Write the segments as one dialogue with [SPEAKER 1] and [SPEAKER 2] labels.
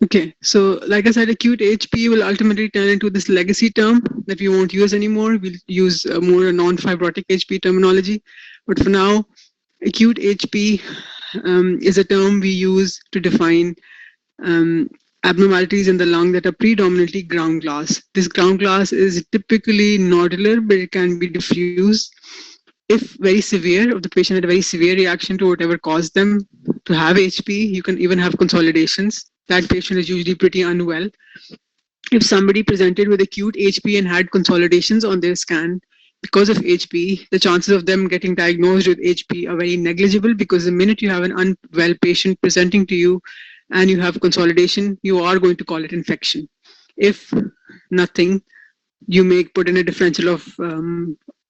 [SPEAKER 1] Okay, so like I said, acute HP will ultimately turn into this legacy term that we won't use anymore. We'll use more non-fibrotic HP terminology. But for now, acute HP is a term we use to define um, abnormalities in the lung that are predominantly ground glass. This ground glass is typically nodular, but it can be diffuse. If very severe, if the patient had a very severe reaction to whatever caused them to have HP, you can even have consolidations. That patient is usually pretty unwell. If somebody presented with acute HP and had consolidations on their scan because of HP, the chances of them getting diagnosed with HP are very negligible, because the minute you have an unwell patient presenting to you and you have consolidation, you are going to call it infection. If nothing, you may put in a differential of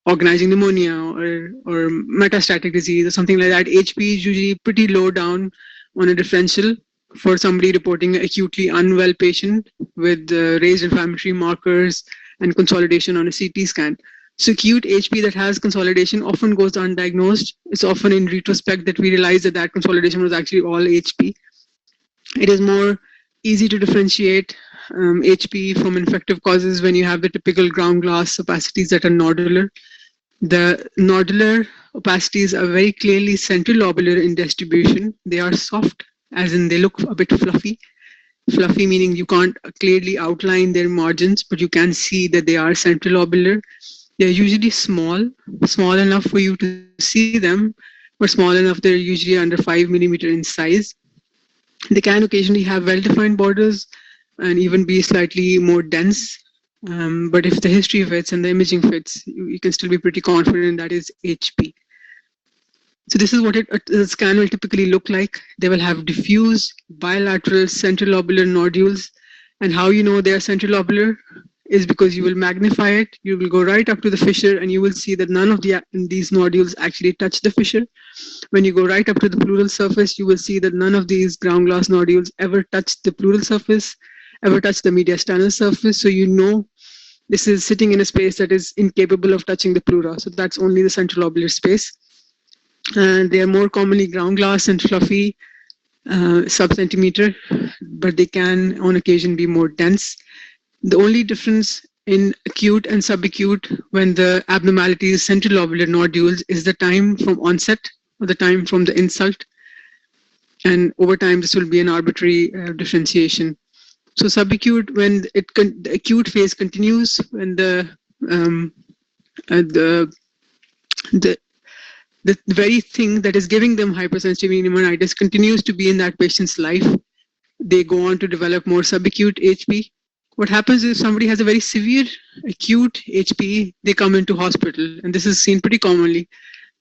[SPEAKER 1] organizing pneumonia or metastatic disease or something like that. HP is usually pretty low down on a differential for somebody reporting an acutely unwell patient with raised inflammatory markers and consolidation on a CT scan. So acute HP that has consolidation often goes undiagnosed. It's often in retrospect that we realize that that consolidation was actually all HP. It is more easy to differentiate HP from infective causes when you have the typical ground glass opacities that are nodular. The nodular opacities are very clearly central lobular in distribution. They are soft, as in they look a bit fluffy. Fluffy meaning you can't clearly outline their margins, but you can see that they are central lobular. They're usually small enough for you to see them, but small enough they're usually under 5 millimeter in size. They can occasionally have well-defined borders and even be slightly more dense. But if the history fits and the imaging fits, you can still be pretty confident that is HP. So this is what a scan will typically look like. They will have diffuse bilateral central lobular nodules. And how you know they are central lobular is because you will magnify it, you will go right up to the fissure, and you will see that none of these nodules actually touch the fissure. When you go right up to the pleural surface, you will see that none of these ground glass nodules ever touch the pleural surface, ever touch the mediastinal surface. So you know this is sitting in a space that is incapable of touching the pleura. So that's only the central lobular space. And they are more commonly ground glass and fluffy, sub-centimeter, but they can on occasion be more dense. The only difference in acute and subacute when the abnormality is central lobular nodules is the time from onset or the time from the insult. And over time, this will be an arbitrary differentiation. So subacute, when the acute phase continues, when um, the the the very thing that is giving them hypersensitivity pneumonitis continues to be in that patient's life, they go on to develop more subacute HP. What happens if somebody has a very severe acute HP, they come into hospital, and this is seen pretty commonly.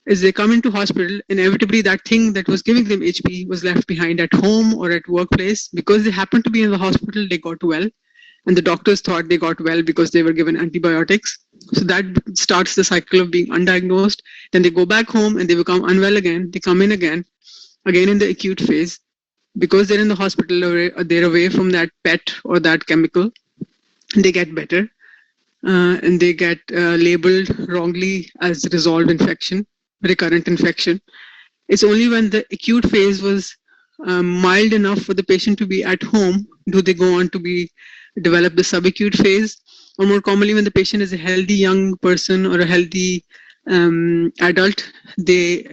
[SPEAKER 1] As they come into hospital, inevitably that thing that was giving them HP was left behind at home or at workplace. Because they happened to be in the hospital, they got well, and the doctors thought they got well because they were given antibiotics. So that starts the cycle of being undiagnosed. Then they go back home and they become unwell again. They come in again in the acute phase. Because they're in the hospital or they're away from that pet or that chemical, they get better, and they get labeled wrongly as resolved infection, recurrent infection. It's only when the acute phase was mild enough for the patient to be at home do they go on to develop the subacute phase, or more commonly when the patient is a healthy young person or a healthy adult, they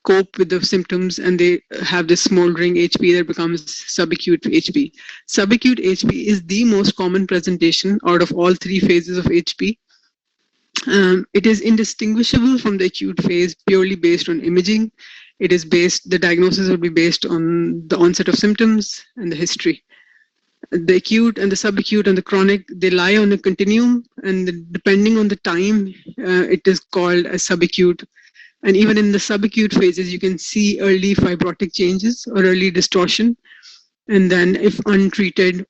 [SPEAKER 1] cope with the symptoms and they have this smoldering HP that becomes subacute HP. Subacute HP is the most common presentation out of all three phases of HP. It is indistinguishable from the acute phase purely based on imaging. The diagnosis will be based on the onset of symptoms and the history. The acute and the subacute and the chronic, they lie on a continuum, and depending on the time, it is called a subacute. And even in the subacute phases, you can see early fibrotic changes or early distortion. And then if untreated,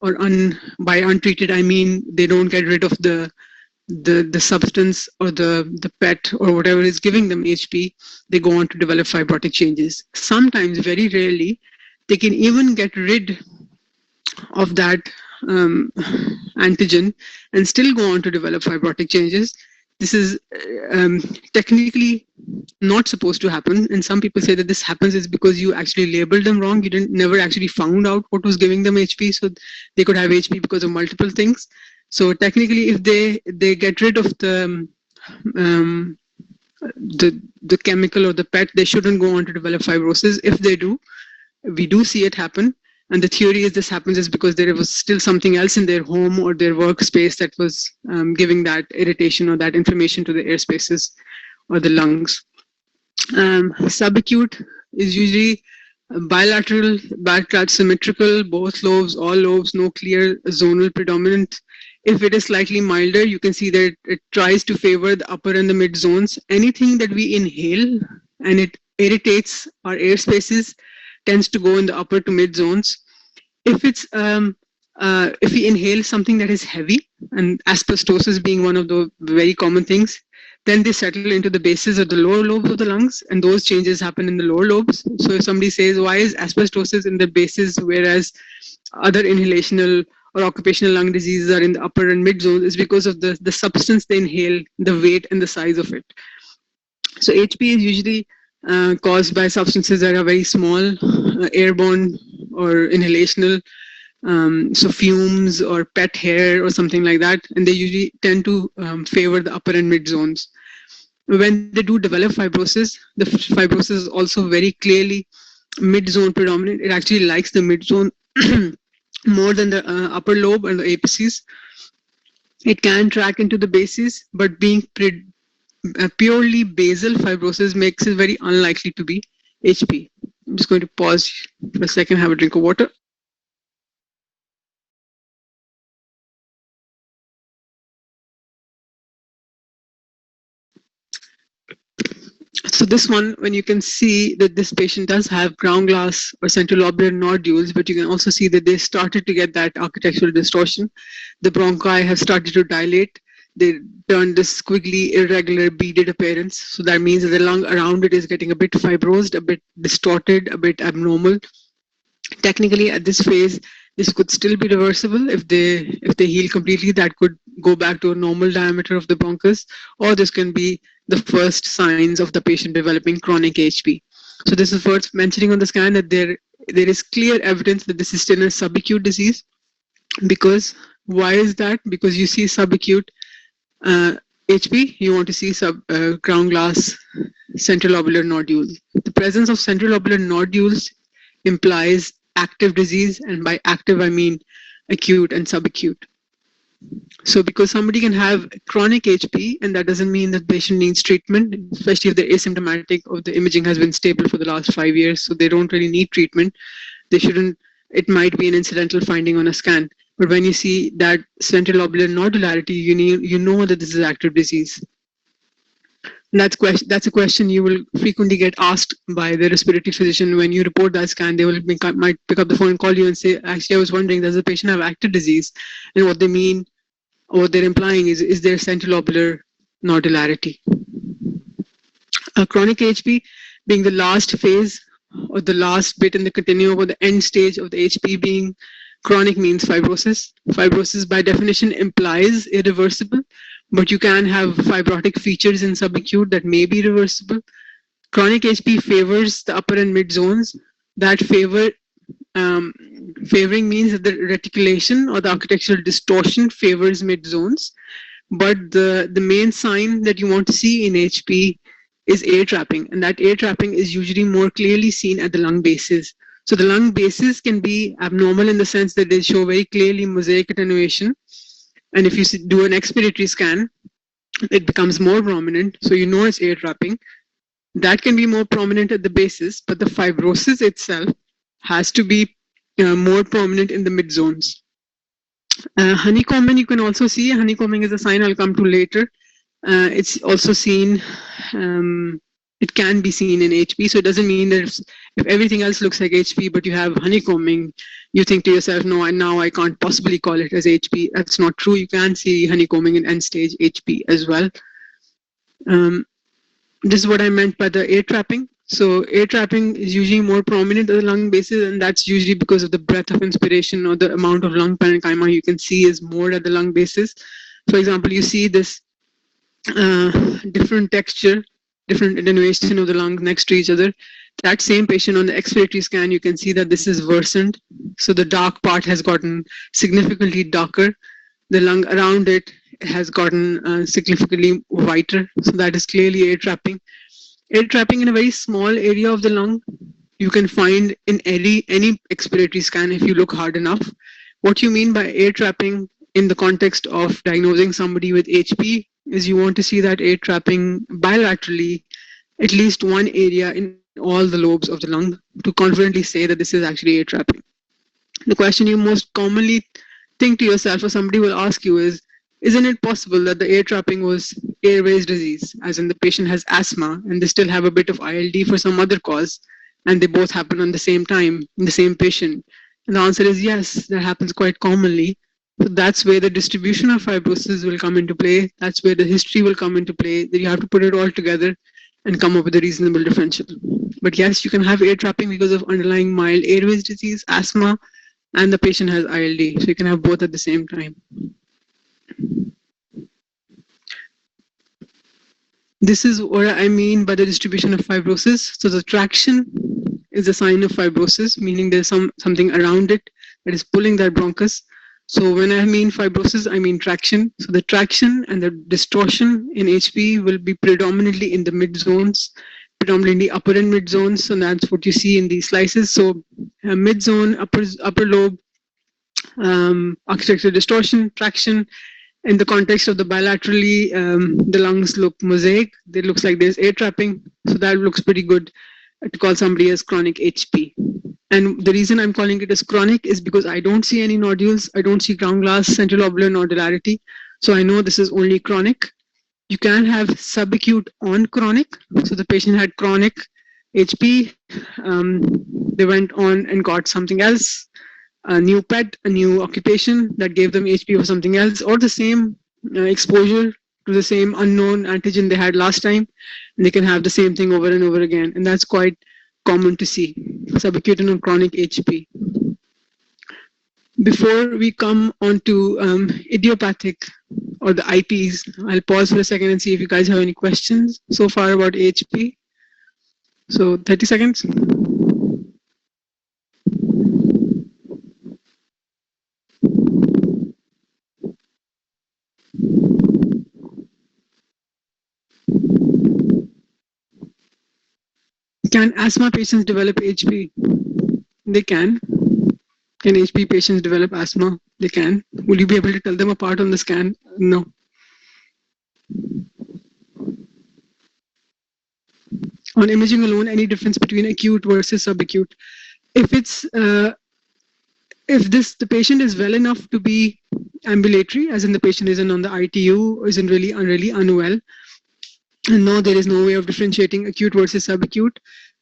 [SPEAKER 1] by untreated, I mean they don't get rid of the substance or the PET or whatever is giving them HP, they go on to develop fibrotic changes. Sometimes, very rarely, they can even get rid of that antigen and still go on to develop fibrotic changes. This is technically not supposed to happen, and some people say that this happens is because you actually labeled them wrong. You didn't never actually found out what was giving them HP, so they could have HP because of multiple things. So technically, if they get rid of um, the chemical or the PET, they shouldn't go on to develop fibrosis. If they do, we do see it happen. And the theory is this happens is because there was still something else in their home or their workspace that was giving that irritation or that inflammation to the air spaces or the lungs. Subacute is usually bilateral, bilateral symmetrical, both lobes, all lobes, no clear zonal predominant. If it is slightly milder, you can see that it tries to favor the upper and the mid zones. Anything that we inhale and it irritates our air spaces tends to go in the upper to mid zones. If we inhale something that is heavy, and asbestosis being one of the very common things, then they settle into the bases or the lower lobes of the lungs, and those changes happen in the lower lobes. So if somebody says, why is asbestosis in the bases, whereas other inhalational or occupational lung diseases are in the upper and mid zones, is because of the substance they inhale, the weight and the size of it. So HP is usually caused by substances that are very small, airborne or inhalational, so fumes or pet hair or something like that, and they usually tend to favor the upper and mid zones. When they do develop fibrosis, the fibrosis is also very clearly mid zone predominant. It actually likes the mid zone more than the upper lobe and the apices. It can track into the bases, but being purely basal fibrosis makes it very unlikely to be HP. I'm just going to pause for a second, have a drink of water. So this one, when you can see that this patient does have ground glass or central lobular nodules, but you can also see that they started to get that architectural distortion. The bronchi have started to dilate. They turn this squiggly, irregular, beaded appearance. So that means that the lung around it is getting a bit fibrosed, a bit distorted, a bit abnormal. Technically, at this phase, this could still be reversible. If they heal completely, that could go back to a normal diameter of the bronchus, or this can be the first signs of the patient developing chronic HP. So this is worth mentioning on the scan that there is clear evidence that this is still a subacute disease. Because why is that? Because you see subacute HP, you want to see ground glass central lobular nodules. The presence of central lobular nodules implies active disease, and by active I mean acute and subacute. So because somebody can have chronic HP, and that doesn't mean that the patient needs treatment, especially if they're asymptomatic or the imaging has been stable for the last 5 years, so they don't really need treatment. They shouldn't, it might be an incidental finding on a scan. But when you see that central lobular nodularity, you know that this is active disease. And that's a question you will frequently get asked by the respiratory physician. When you report that scan, they might pick up the phone and call you and say, actually, I was wondering, does the patient have active disease? And what they mean, or what they're implying is there central lobular nodularity? Chronic HP being the last phase or the last bit in the continuum or the end stage of the HP being chronic means fibrosis. Fibrosis by definition implies irreversible, but you can have fibrotic features in subacute that may be reversible. Chronic HP favors the upper and mid zones. That favoring means that the reticulation or the architectural distortion favors mid zones. But the main sign that you want to see in HP is air trapping, and that air trapping is usually more clearly seen at the lung bases. So the lung bases can be abnormal in the sense that they show very clearly mosaic attenuation. And if you do an expiratory scan, it becomes more prominent. So you know it's air trapping. That can be more prominent at the bases, but the fibrosis itself has to be more prominent in the mid zones. Honeycombing, you can also see. Honeycombing is a sign I'll come to later. It's also seen, it can be seen in HP. So it doesn't mean that if everything else looks like HP, but you have honeycombing, you think to yourself, no, now I can't possibly call it as HP. That's not true. You can see honeycombing in end stage HP as well. This is what I meant by the air trapping. So air trapping is usually more prominent at the lung bases, and that's usually because of the breadth of inspiration or the amount of lung parenchyma you can see is more at the lung bases. For example, you see this different texture, different attenuation of the lungs next to each other. That same patient on the expiratory scan, you can see that this is worsened. So the dark part has gotten significantly darker. The lung around it has gotten significantly whiter. So that is clearly air trapping. Air trapping in a very small area of the lung, you can find in any expiratory scan if you look hard enough. What you mean by air trapping in the context of diagnosing somebody with HP is you want to see that air trapping bilaterally, at least one area in all the lobes of the lung, to confidently say that this is actually air trapping. The question you most commonly think to yourself, or somebody will ask you, is isn't it possible that the air trapping was airways disease, as in the patient has asthma and they still have a bit of ILD for some other cause, and they both happen on the same time in the same patient? And the answer is yes, that happens quite commonly. So that's where the distribution of fibrosis will come into play. That's where the history will come into play. That you have to put it all together and come up with a reasonable differential. But yes, you can have air trapping because of underlying mild airways disease, asthma, and the patient has ILD. So you can have both at the same time. This is what I mean by the distribution of fibrosis. So the traction is a sign of fibrosis, meaning there's something around it that is pulling that bronchus. So when I mean fibrosis, I mean traction. So the traction and the distortion in HP will be predominantly in the mid zones, predominantly upper and mid zones. So that's what you see in these slices. So mid zone, upper lobe, architectural distortion, traction. In the context of the bilaterally, the lungs look mosaic. It looks like there's air trapping. So that looks pretty good to call somebody as chronic HP. And the reason I'm calling it as chronic is because I don't see any nodules. I don't see ground glass central lobular nodularity. So I know this is only chronic. You can have subacute on chronic. So the patient had chronic HP. They went on and got something else, a new pet, a new occupation that gave them HP for something else, or the same exposure to the same unknown antigen they had last time, and they can have the same thing over and over again. And that's quite common to see, subacute and chronic HP. Before we come on to idiopathic or the IPs, I'll pause for a second and see if you guys have any questions so far about HP. So 30 seconds. Can asthma patients develop HP? They can. Can HP patients develop asthma? They can. Will you be able to tell them apart on the scan? No. On imaging alone, any difference between acute versus subacute? If it's the patient is well enough to be ambulatory, as in the patient isn't on the ITU, or isn't really unwell, and no, there is no way of differentiating acute versus subacute.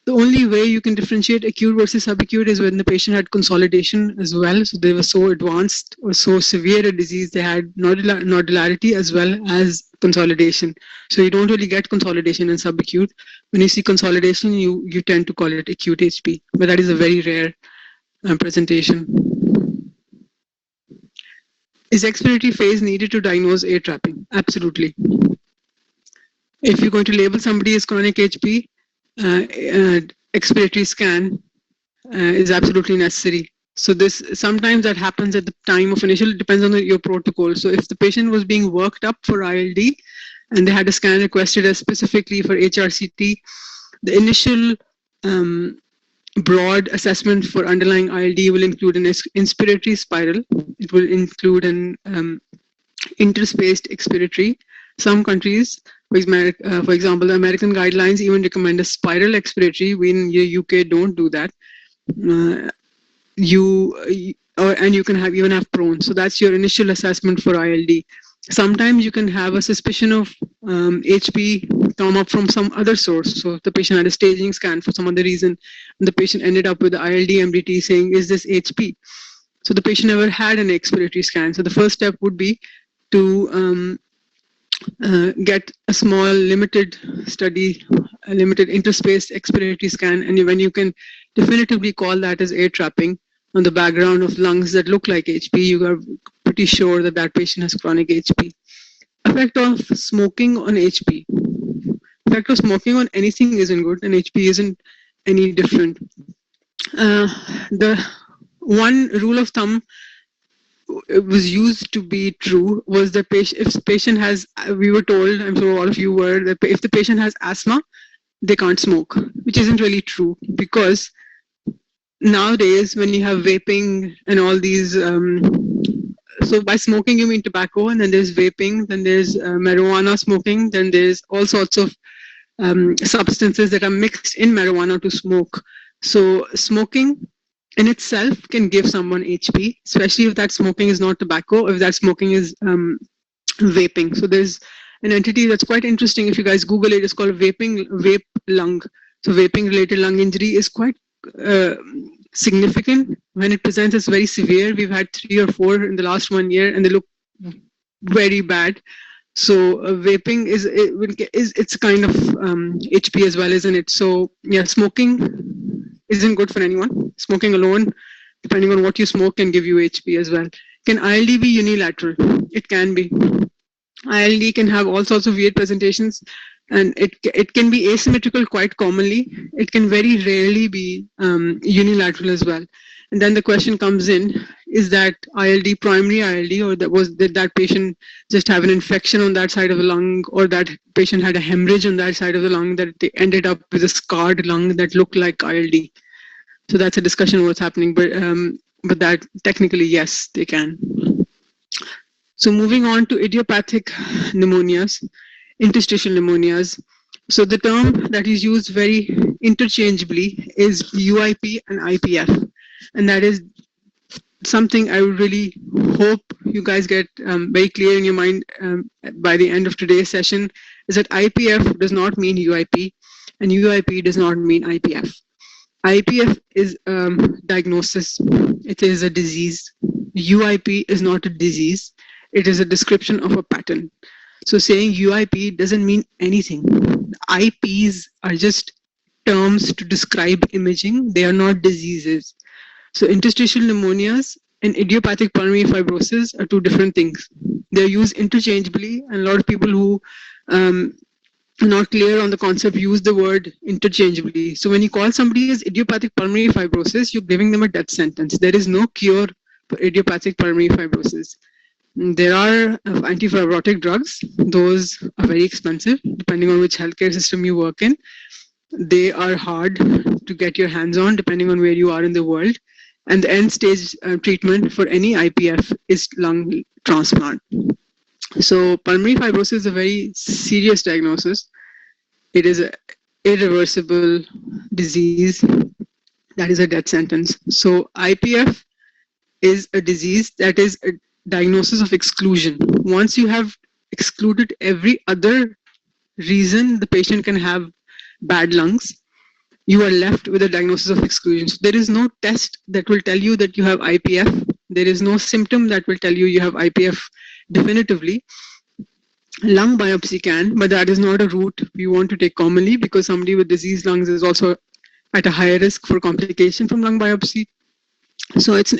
[SPEAKER 1] The only way you can differentiate acute versus subacute is when the patient had consolidation as well. So they were so advanced or so severe a disease, they had nodularity as well as consolidation. So you don't really get consolidation in subacute. When you see consolidation, you tend to call it acute HP, but that is a very rare presentation. Is expiratory phase needed to diagnose air trapping? Absolutely. If you're going to label somebody as chronic HP, expiratory scan is absolutely necessary. So this sometimes that happens at the time of initial, it depends on your protocol. So if the patient was being worked up for ILD and they had a scan requested as specifically for HRCT, the initial broad assessment for underlying ILD will include an inspiratory spiral. It will include an interspaced expiratory. Some countries, for example, the American guidelines even recommend a spiral expiratory. We in the UK don't do that. And you can even have prone. So that's your initial assessment for ILD. Sometimes you can have a suspicion of HP come up from some other source. So if the patient had a staging scan for some other reason, and the patient ended up with the ILD MDT saying, is this HP? So the patient never had an expiratory scan. So the first step would be to get a small limited study, a limited interspaced expiratory scan, and when you can definitively call that as air trapping on the background of lungs that look like HP, you are pretty sure that that patient has chronic HP. Effect of smoking on HP. Effect of smoking on anything isn't good, and HP isn't any different. The one rule of thumb was used to be true was the patient, if patient has, we were told, I'm sure all of you were, that if the patient has asthma, they can't smoke, which isn't really true, because nowadays when you have vaping and all these, so by smoking you mean tobacco, and then there's vaping, then there's marijuana smoking, then there's all sorts of substances that are mixed in marijuana to smoke. So smoking in itself can give someone HP, especially if that smoking is not tobacco, if that smoking is vaping. So there's an entity that's quite interesting. If you guys Google it, it's called vape lung. So vaping related lung injury is quite uh, significant. When it presents as very severe, we've had 3 or 4 in the last 1 year, and they look very bad. So vaping is it's kind of HP as well, isn't it? So yeah, smoking isn't good for anyone. Smoking alone, depending on what you smoke, can give you HP as well. Can ILD be unilateral? It can be. ILD can have all sorts of weird presentations, and it can be asymmetrical quite commonly. It can very rarely be unilateral as well. And then the question comes in: is that ILD primary ILD, or did that patient just have an infection on that side of the lung, or that patient had a hemorrhage on that side of the lung that they ended up with a scarred lung that looked like ILD? So that's a discussion of what's happening, but that technically yes, they can. So moving on to idiopathic pneumonias, interstitial pneumonias. So the term that is used very interchangeably is UIP and IPF. And that is something I really hope you guys get very clear in your mind by the end of today's session, is that IPF does not mean UIP, and UIP does not mean IPF. IPF is diagnosis. It is a disease. UIP is not a disease. It is a description of a pattern. So saying UIP doesn't mean anything. IPs are just terms to describe imaging. They are not diseases. So interstitial pneumonias and idiopathic pulmonary fibrosis are two different things. They're used interchangeably, and a lot of people who are not clear on the concept use the word interchangeably. So when you call somebody as idiopathic pulmonary fibrosis, you're giving them a death sentence. There is no cure for idiopathic pulmonary fibrosis. There are antifibrotic drugs. Those are very expensive, depending on which healthcare system you work in. They are hard to get your hands on, depending on where you are in the world. And the end stage treatment for any IPF is lung transplant. So pulmonary fibrosis is a very serious diagnosis. It is an irreversible disease. That is a death sentence. So IPF is a disease that is a diagnosis of exclusion. Once you have excluded every other reason the patient can have bad lungs, you are left with a diagnosis of exclusion. So there is no test that will tell you that you have IPF. There is no symptom that will tell you you have IPF definitively. Lung biopsy can, but that is not a route we want to take commonly, because somebody with diseased lungs is also at a higher risk for complication from lung biopsy. So it's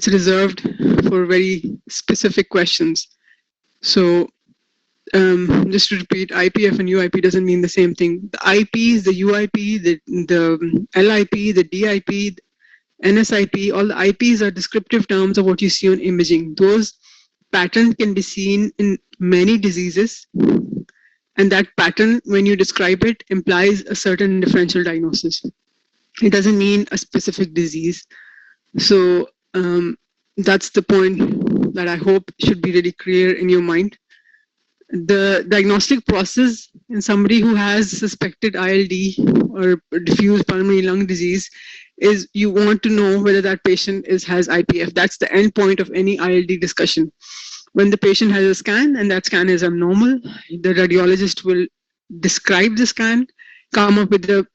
[SPEAKER 1] reserved for very specific questions. So just to repeat, IPF and UIP doesn't mean the same thing. The IPs, the UIP, the LIP, the DIP, NSIP, all the IPs are descriptive terms of what you see on imaging. Those patterns can be seen in many diseases, and that pattern, when you describe it, implies a certain differential diagnosis. It doesn't mean a specific disease. So that's the point that I hope should be really clear in your mind. The diagnostic process in somebody who has suspected ILD or diffuse pulmonary lung disease is you want to know whether that patient has IPF. That's the end point of any ILD discussion. When the patient has a scan and that scan is abnormal, the radiologist will describe the scan, come up with a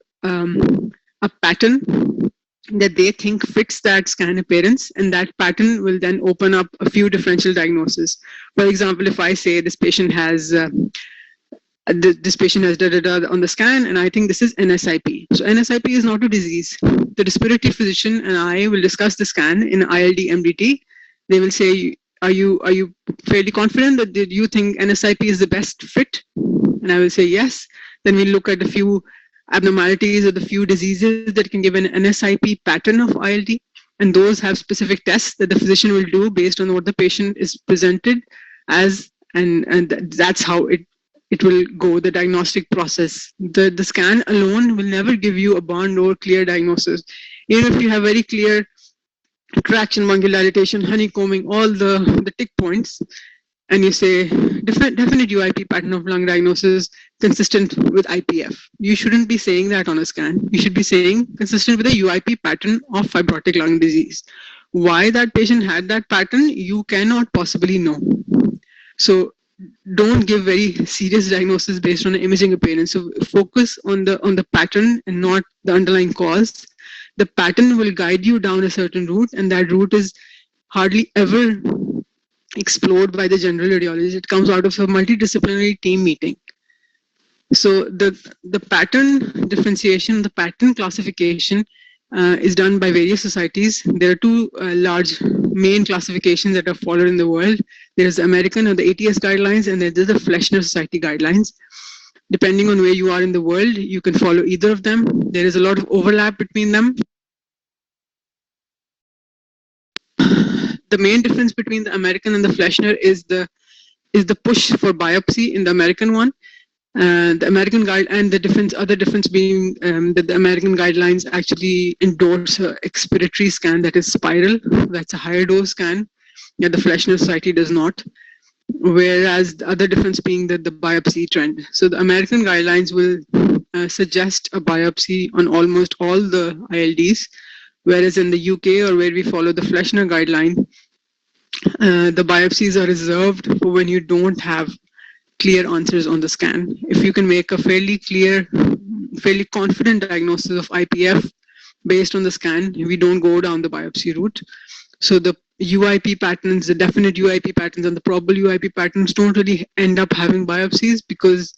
[SPEAKER 1] pattern that they think fits that scan appearance, and that pattern will then open up a few differential diagnoses. For example, if I say this patient has this patient has da-da-da on the scan, and I think this is NSIP. So NSIP is not a disease. The respiratory physician and I will discuss the scan in ILD MDT. They will say are you fairly confident that you think NSIP is the best fit? And I will say yes. Then we look at a few abnormalities or the few diseases that can give an NSIP pattern of ILD, and those have specific tests that the physician will do based on what the patient is presented as, and that's how it will go, the diagnostic process. The scan alone will never give you a bond or clear diagnosis. Even if you have very clear traction, bronchial dilatation, honeycombing, all the tick points, and you say definite UIP pattern of lung diagnosis consistent with IPF. You shouldn't be saying that on a scan. You should be saying consistent with a UIP pattern of fibrotic lung disease. Why that patient had that pattern, you cannot possibly know. So don't give very serious diagnosis based on an imaging appearance. So focus on the pattern and not the underlying cause. The pattern will guide you down a certain route, and that route is hardly ever explored by the general radiologist. It comes out of a multidisciplinary team meeting. So the pattern differentiation, the pattern classification is done by various societies. There are two large main classifications that are followed in the world. There's the American or the ATS guidelines, and there's the Fleshner Society guidelines. Depending on where you are in the world, you can follow either of them. There is a lot of overlap between them. The main difference between the American and the Fleshner is the push for biopsy in the American one. The American guide, and the other difference being that the American guidelines actually endorse an expiratory scan that is spiral. That's a higher dose scan. Yeah, the Fleshner Society does not. Whereas the other difference being that the biopsy trend. So the American guidelines will suggest a biopsy on almost all the ILDs, whereas in the UK, or where we follow the Fleshner guideline, the biopsies are reserved for when you don't have clear answers on the scan. If you can make a fairly clear, fairly confident diagnosis of IPF based on the scan, we don't go down the biopsy route. So the UIP patterns, the definite UIP patterns and the probable UIP patterns don't really end up having biopsies because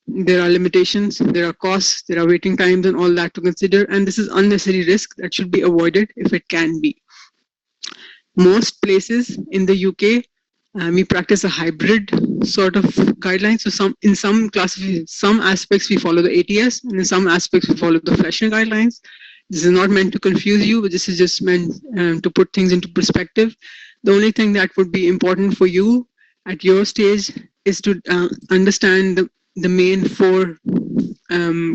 [SPEAKER 1] there are limitations, there are costs, there are waiting times and all that to consider. And this is unnecessary risk that should be avoided if it can be. Most places in the UK, we practice a hybrid sort of guidelines. So in some aspects we follow the ATS, and in some aspects we follow the Fleshner guidelines. This is not meant to confuse you, but this is just meant to put things into perspective. The only thing that would be important for you at your stage is to understand the main four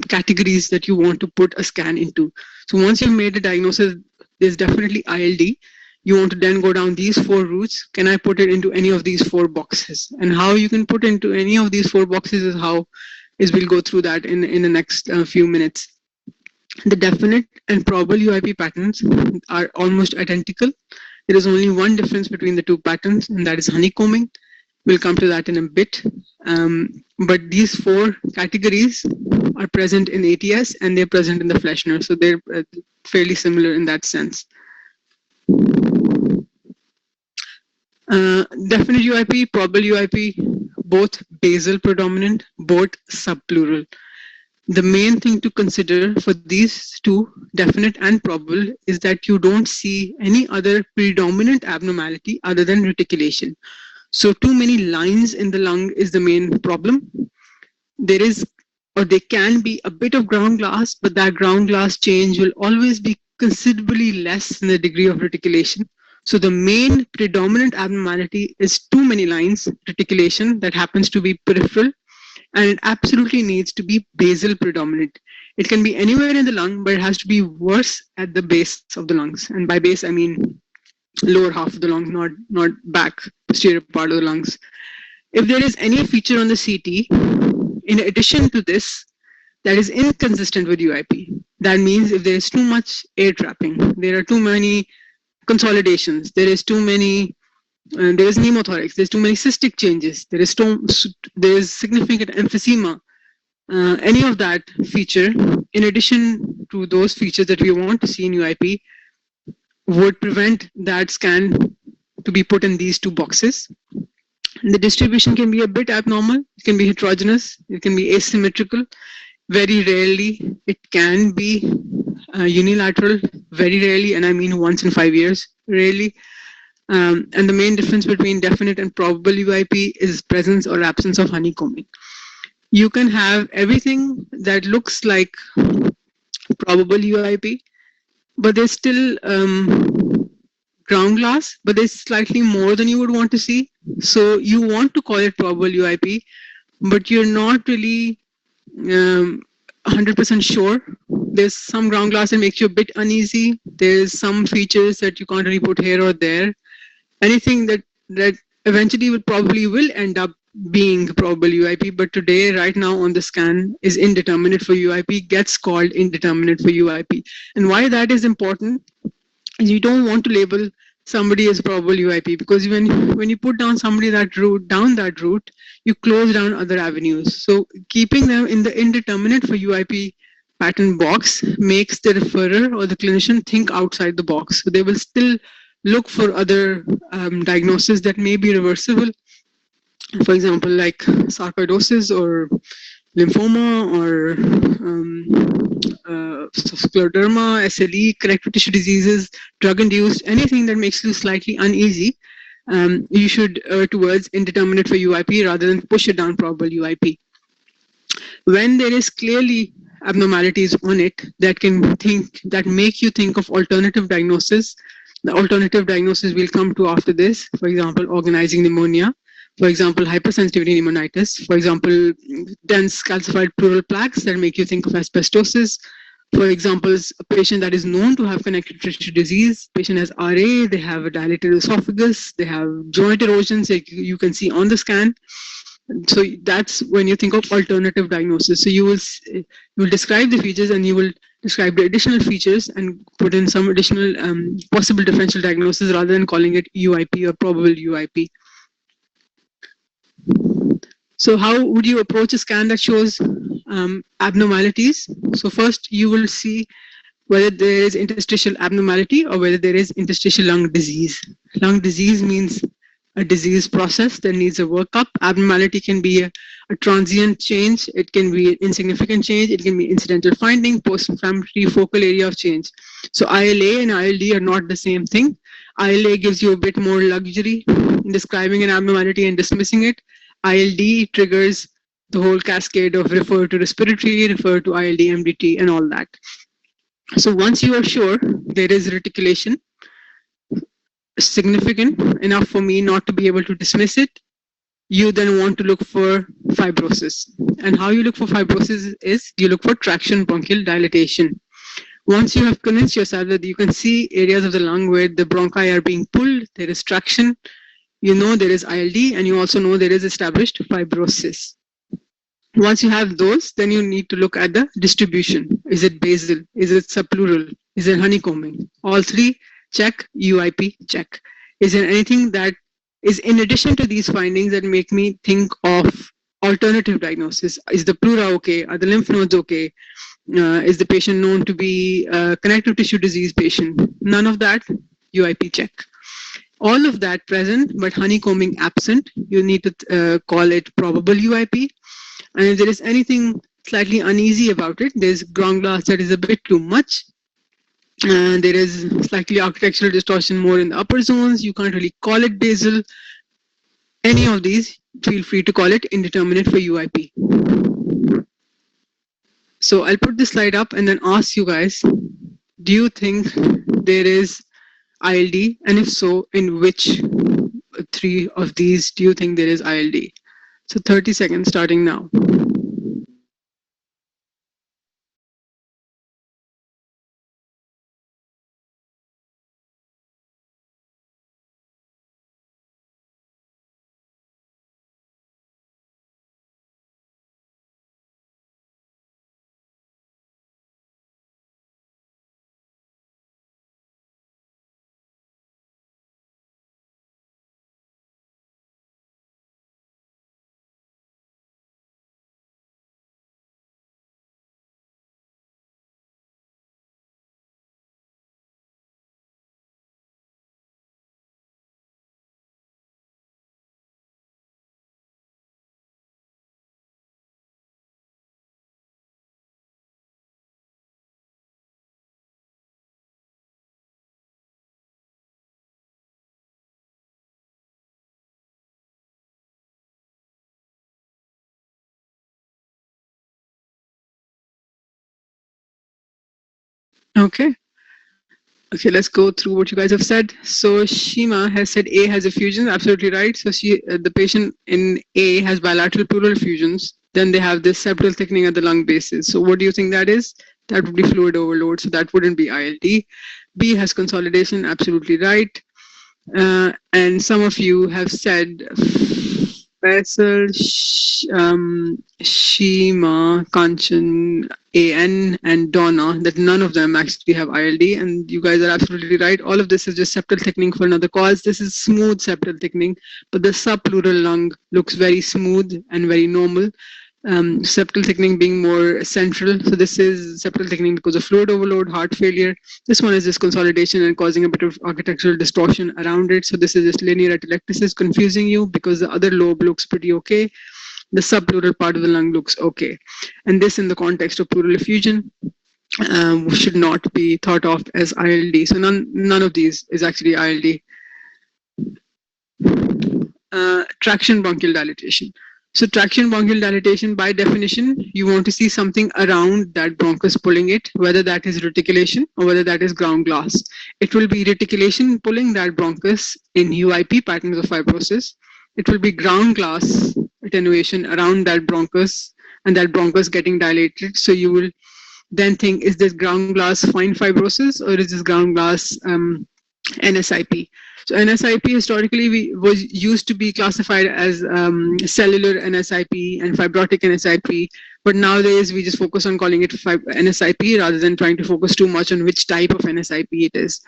[SPEAKER 1] categories that you want to put a scan into. So once you've made a diagnosis, there's definitely ILD. You want to then go down these four routes. Can I put it into any of these four boxes? And how you can put into any of these four boxes is we'll go through that in the next few minutes. The definite and probable UIP patterns are almost identical. There is only one difference between the two patterns, and that is honeycombing. We'll come to that in a bit. But these four categories are present in ATS and they're present in the Fleshner. So they're fairly similar in that sense. Definite UIP, probable UIP, both basal predominant, both subpleural. The main thing to consider for these two, definite and probable, is that you don't see any other predominant abnormality other than reticulation. So too many lines in the lung is the main problem. There is, or there can be, a bit of ground glass, but that ground glass change will always be considerably less in the degree of reticulation. So the main predominant abnormality is too many lines, reticulation, that happens to be peripheral, and it absolutely needs to be basal predominant. It can be anywhere in the lung, but it has to be worse at the base of the lungs. And by base, I mean lower half of the lungs, not back, posterior part of the lungs. If there is any feature on the CT, in addition to this, that is inconsistent with UIP, that means if there is too much air trapping, there are too many consolidations, there is pneumothorax, there's too many cystic changes, there is significant emphysema, any of that feature, in addition to those features that we want to see in UIP, would prevent that scan to be put in these two boxes. The distribution can be a bit abnormal, it can be heterogeneous, it can be asymmetrical. Very rarely, it can be unilateral, very rarely, and I mean once in 5 years, rarely. And the main difference between definite and probable UIP is presence or absence of honeycombing. You can have everything that looks like probable UIP, but there's still ground glass, but there's slightly more than you would want to see. So you want to call it probable UIP, but you're not really 100% sure. There's some ground glass that makes you a bit uneasy. There's some features that you can't really put here or there. Anything that eventually will end up being probable UIP, but today, right now on the scan, is indeterminate for UIP, gets called indeterminate for UIP. And why that is important is you don't want to label somebody as probable UIP, because when you put down somebody down that route, you close down other avenues. So keeping them in the indeterminate for UIP pattern box makes the referrer or the clinician think outside the box. So they will still look for other diagnoses that may be reversible, for example, like sarcoidosis or lymphoma or scleroderma, SLE, connective tissue diseases, drug-induced, anything that makes you slightly uneasy. You should towards indeterminate for UIP rather than push it down probable UIP. When there is clearly abnormalities on it that make you think of alternative diagnosis, the alternative diagnosis we'll come to after this. For example, organizing pneumonia. For example, hypersensitivity pneumonitis. For example, dense calcified pleural plaques that make you think of asbestosis. For example, a patient that is known to have connective tissue disease, patient has RA, they have a dilated esophagus, they have joint erosions like you can see on the scan. So that's when you think of alternative diagnosis. So you will describe the features and you will describe the additional features and put in some additional possible differential diagnosis rather than calling it UIP or probable UIP. So how would you approach a scan that shows abnormalities? So first you will see whether there is interstitial abnormality or whether there is interstitial lung disease. Lung disease means a disease process that needs a workup. Abnormality can be a transient change, it can be an insignificant change, it can be incidental finding, post-inflammatory focal area of change. So ILA and ILD are not the same thing. ILA gives you a bit more luxury in describing an abnormality and dismissing it. ILD triggers the whole cascade of refer to respiratory, refer to ILD, MDT, and all that. So once you are sure there is reticulation, significant enough for me not to be able to dismiss it, you then want to look for fibrosis. And how you look for fibrosis is you look for traction bronchial dilatation. Once you have convinced yourself that you can see areas of the lung where the bronchi are being pulled, there is traction, you know there is ILD, and you also know there is established fibrosis. Once you have those, then you need to look at the distribution. Is it basal? Is it subpleural? Is it honeycombing? All three, check. UIP, check. Is there anything that is in addition to these findings that make me think of alternative diagnosis? Is the pleura okay? Are the lymph nodes okay? Is the patient known to be a connective tissue disease patient? None of that, UIP check. All of that present, but honeycombing absent, you need to call it probable UIP. And if there is anything slightly uneasy about it, there's ground glass that is a bit too much, and there is slightly architectural distortion more in the upper zones, you can't really call it basal. Any of these, feel free to call it indeterminate for UIP. So I'll put this slide up and then ask you guys, do you think there is ILD? And if so, in which three of these do you think there is ILD? So 30 seconds starting now. Okay. Okay, let's go through what you guys have said. So Shima has said A has effusions, absolutely right. So the patient in A has bilateral pleural effusions. Then they have this septal thickening at the lung bases. So what do you think that is? That would be fluid overload. So that wouldn't be ILD. B has consolidation, absolutely right. And some of you have said Faisal, Shima, Kanchan, AN, and Donna, that none of them actually have ILD. And you guys are absolutely right. All of this is just septal thickening for another cause. This is smooth septal thickening, but the subpleural lung looks very smooth and very normal. Septal thickening being more central. So this is septal thickening because of fluid overload, heart failure. This one is just consolidation and causing a bit of architectural distortion around it. So this is just linear atelectasis confusing you because the other lobe looks pretty okay. The subpleural part of the lung looks okay. And this in the context of pleural effusion should not be thought of as ILD. So none of these is actually ILD. Traction bronchial dilatation. So traction bronchial dilatation, by definition, you want to see something around that bronchus pulling it, whether that is reticulation or whether that is ground glass. It will be reticulation pulling that bronchus in UIP patterns of fibrosis. It will be ground glass attenuation around that bronchus and that bronchus getting dilated. So you will then think, is this ground glass fine fibrosis or is this ground glass NSIP? So NSIP historically was used to be classified as cellular NSIP and fibrotic NSIP, but nowadays we just focus on calling it NSIP rather than trying to focus too much on which type of NSIP it is.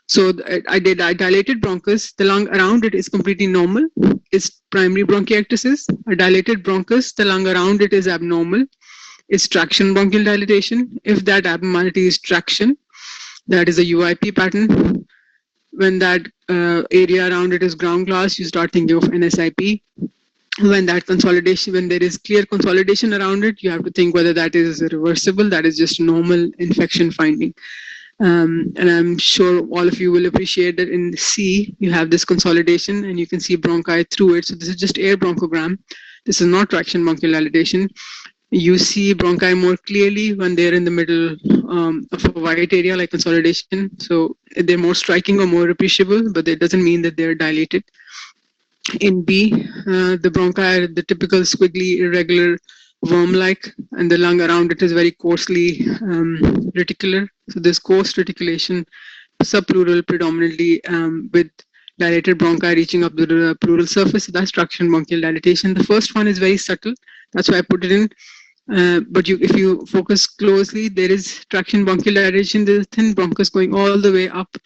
[SPEAKER 1] So I dilated bronchus. The lung around it is completely normal. It's primary bronchiectasis. A dilated bronchus, the lung around it is abnormal. It's traction bronchial dilatation. If that abnormality is traction, that is a UIP pattern. When that area around it is ground glass, you start thinking of NSIP. When that consolidation, when there is clear consolidation around it, you have to think whether that is reversible, that is just normal infection finding. And I'm sure all of you will appreciate that in C, you have this consolidation and you can see bronchi through it. So this is just air bronchogram. This is not traction bronchial dilatation. You see bronchi more clearly when they're in the middle of a white area like consolidation. So they're more striking or more appreciable, but that doesn't mean that they're dilated. In B, the bronchi are the typical squiggly, irregular, worm-like, and the lung around it is very coarsely reticular. So there's coarse reticulation, subpleural predominantly, with dilated bronchi reaching up to the pleural surface. So that's traction bronchial dilatation. The first one is very subtle. That's why I put it in. But if you focus closely, there is traction bronchial dilatation. There's a thin bronchus going all the way up.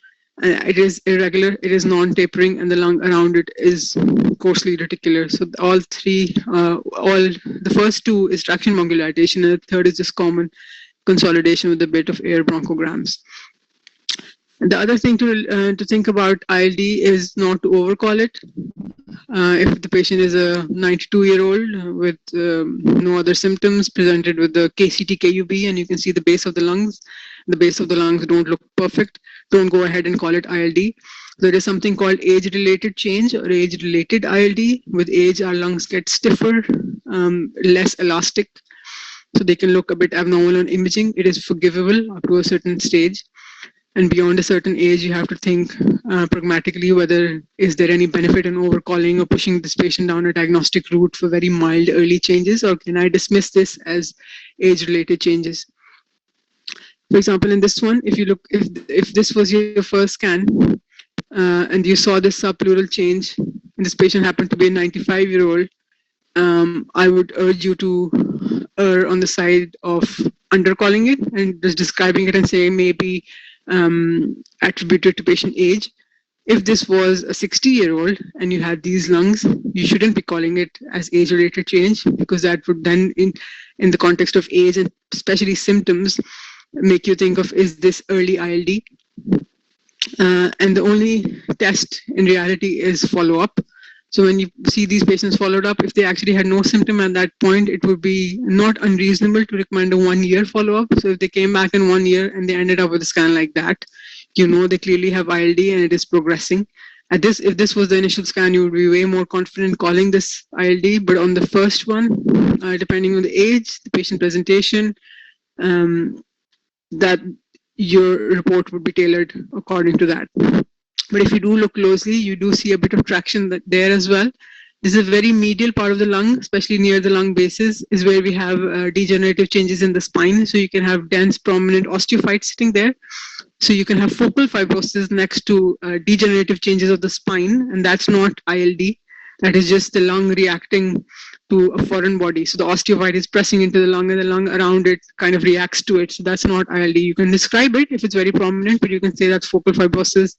[SPEAKER 1] It is irregular, it is non-tapering, and the lung around it is coarsely reticular. So all three, the first two is traction bronchial dilatation, and the third is just common consolidation with a bit of air bronchograms. The other thing to think about ILD is not to overcall it. If the patient is a 92-year-old with no other symptoms, presented with the KCT-KUB, and you can see the base of the lungs don't look perfect, don't go ahead and call it ILD. There is something called age-related change or age-related ILD. With age, our lungs get stiffer, less elastic, so they can look a bit abnormal on imaging. It is forgivable up to a certain stage. And beyond a certain age, you have to think pragmatically whether is there any benefit in overcalling or pushing this patient down a diagnostic route for very mild early changes, or can I dismiss this as age-related changes? For example, in this one, if you look, if this was your first scan and you saw this subpleural change, and this patient happened to be a 95-year-old, I would urge you to err on the side of undercalling it and just describing it and saying maybe attributed to patient age. If this was a 60-year-old and you had these lungs, you shouldn't be calling it as age-related change, because that would then, in the context of age and especially symptoms, make you think of, is this early ILD? And the only test in reality is follow-up. So when you see these patients followed up, if they actually had no symptom at that point, it would be not unreasonable to recommend a 1-year follow-up. So if they came back in 1 year and they ended up with a scan like that, you know they clearly have ILD and it is progressing. If this was the initial scan, you would be way more confident calling this ILD. But on the first one, depending on the age, the patient presentation, that your report would be tailored according to that. But if you do look closely, you do see a bit of traction there as well. This is a very medial part of the lung, especially near the lung bases, is where we have degenerative changes in the spine. So you can have dense, prominent osteophytes sitting there. So you can have focal fibrosis next to degenerative changes of the spine, and that's not ILD. That is just the lung reacting to a foreign body. So the osteophyte is pressing into the lung, and the lung around it kind of reacts to it. So that's not ILD. You can describe it if it's very prominent, but you can say that's focal fibrosis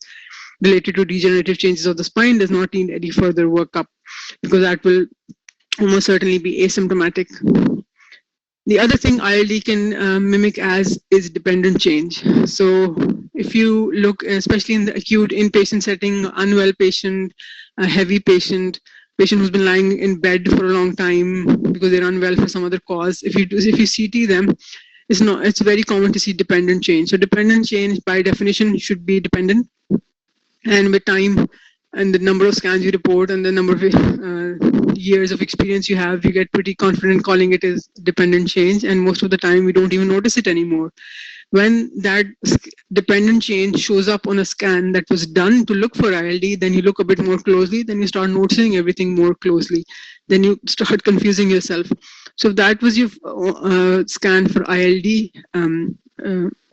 [SPEAKER 1] related to degenerative changes of the spine. Does not need any further workup because that will almost certainly be asymptomatic. The other thing ILD can mimic as is dependent change. So if you look, especially in the acute inpatient setting, unwell patient, a heavy patient who's been lying in bed for a long time because they're unwell for some other cause, if you CT them, it's very common to see dependent change. So dependent change by definition should be dependent, and with time and the number of scans you report and the number of years of experience you have, you get pretty confident calling it as dependent change, and most of the time we don't even notice it anymore. When that dependent change shows up on a scan that was done to look for ILD, then you look a bit more closely, then you start noticing everything more closely, then you start confusing yourself. So if that was your scan for ILD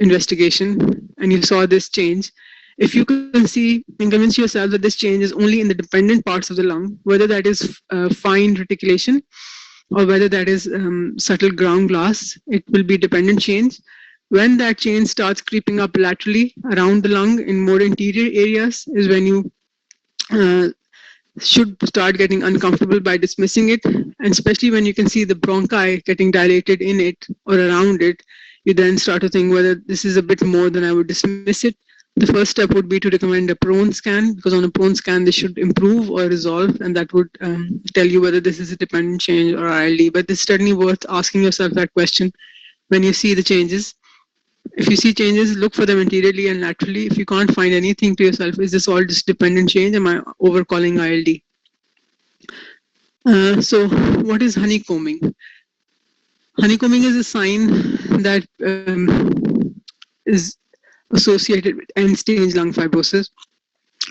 [SPEAKER 1] investigation and you saw this change, if you can see and convince yourself that this change is only in the dependent parts of the lung, whether that is fine reticulation or whether that is subtle ground glass, it will be dependent change. When that change starts creeping up laterally around the lung in more interior areas is when you should start getting uncomfortable by dismissing it. And especially when you can see the bronchi getting dilated in it or around it, you then start to think whether this is a bit more than I would dismiss it. The first step would be to recommend a prone scan, because on a prone scan, this should improve or resolve, and that would tell you whether this is a dependent change or ILD. But it's certainly worth asking yourself that question when you see the changes. If you see changes, look for them anteriorly and laterally. If you can't find anything to yourself, is this all just dependent change? Am I overcalling ILD? So what is honeycombing? Honeycombing is a sign that is associated with end-stage lung fibrosis.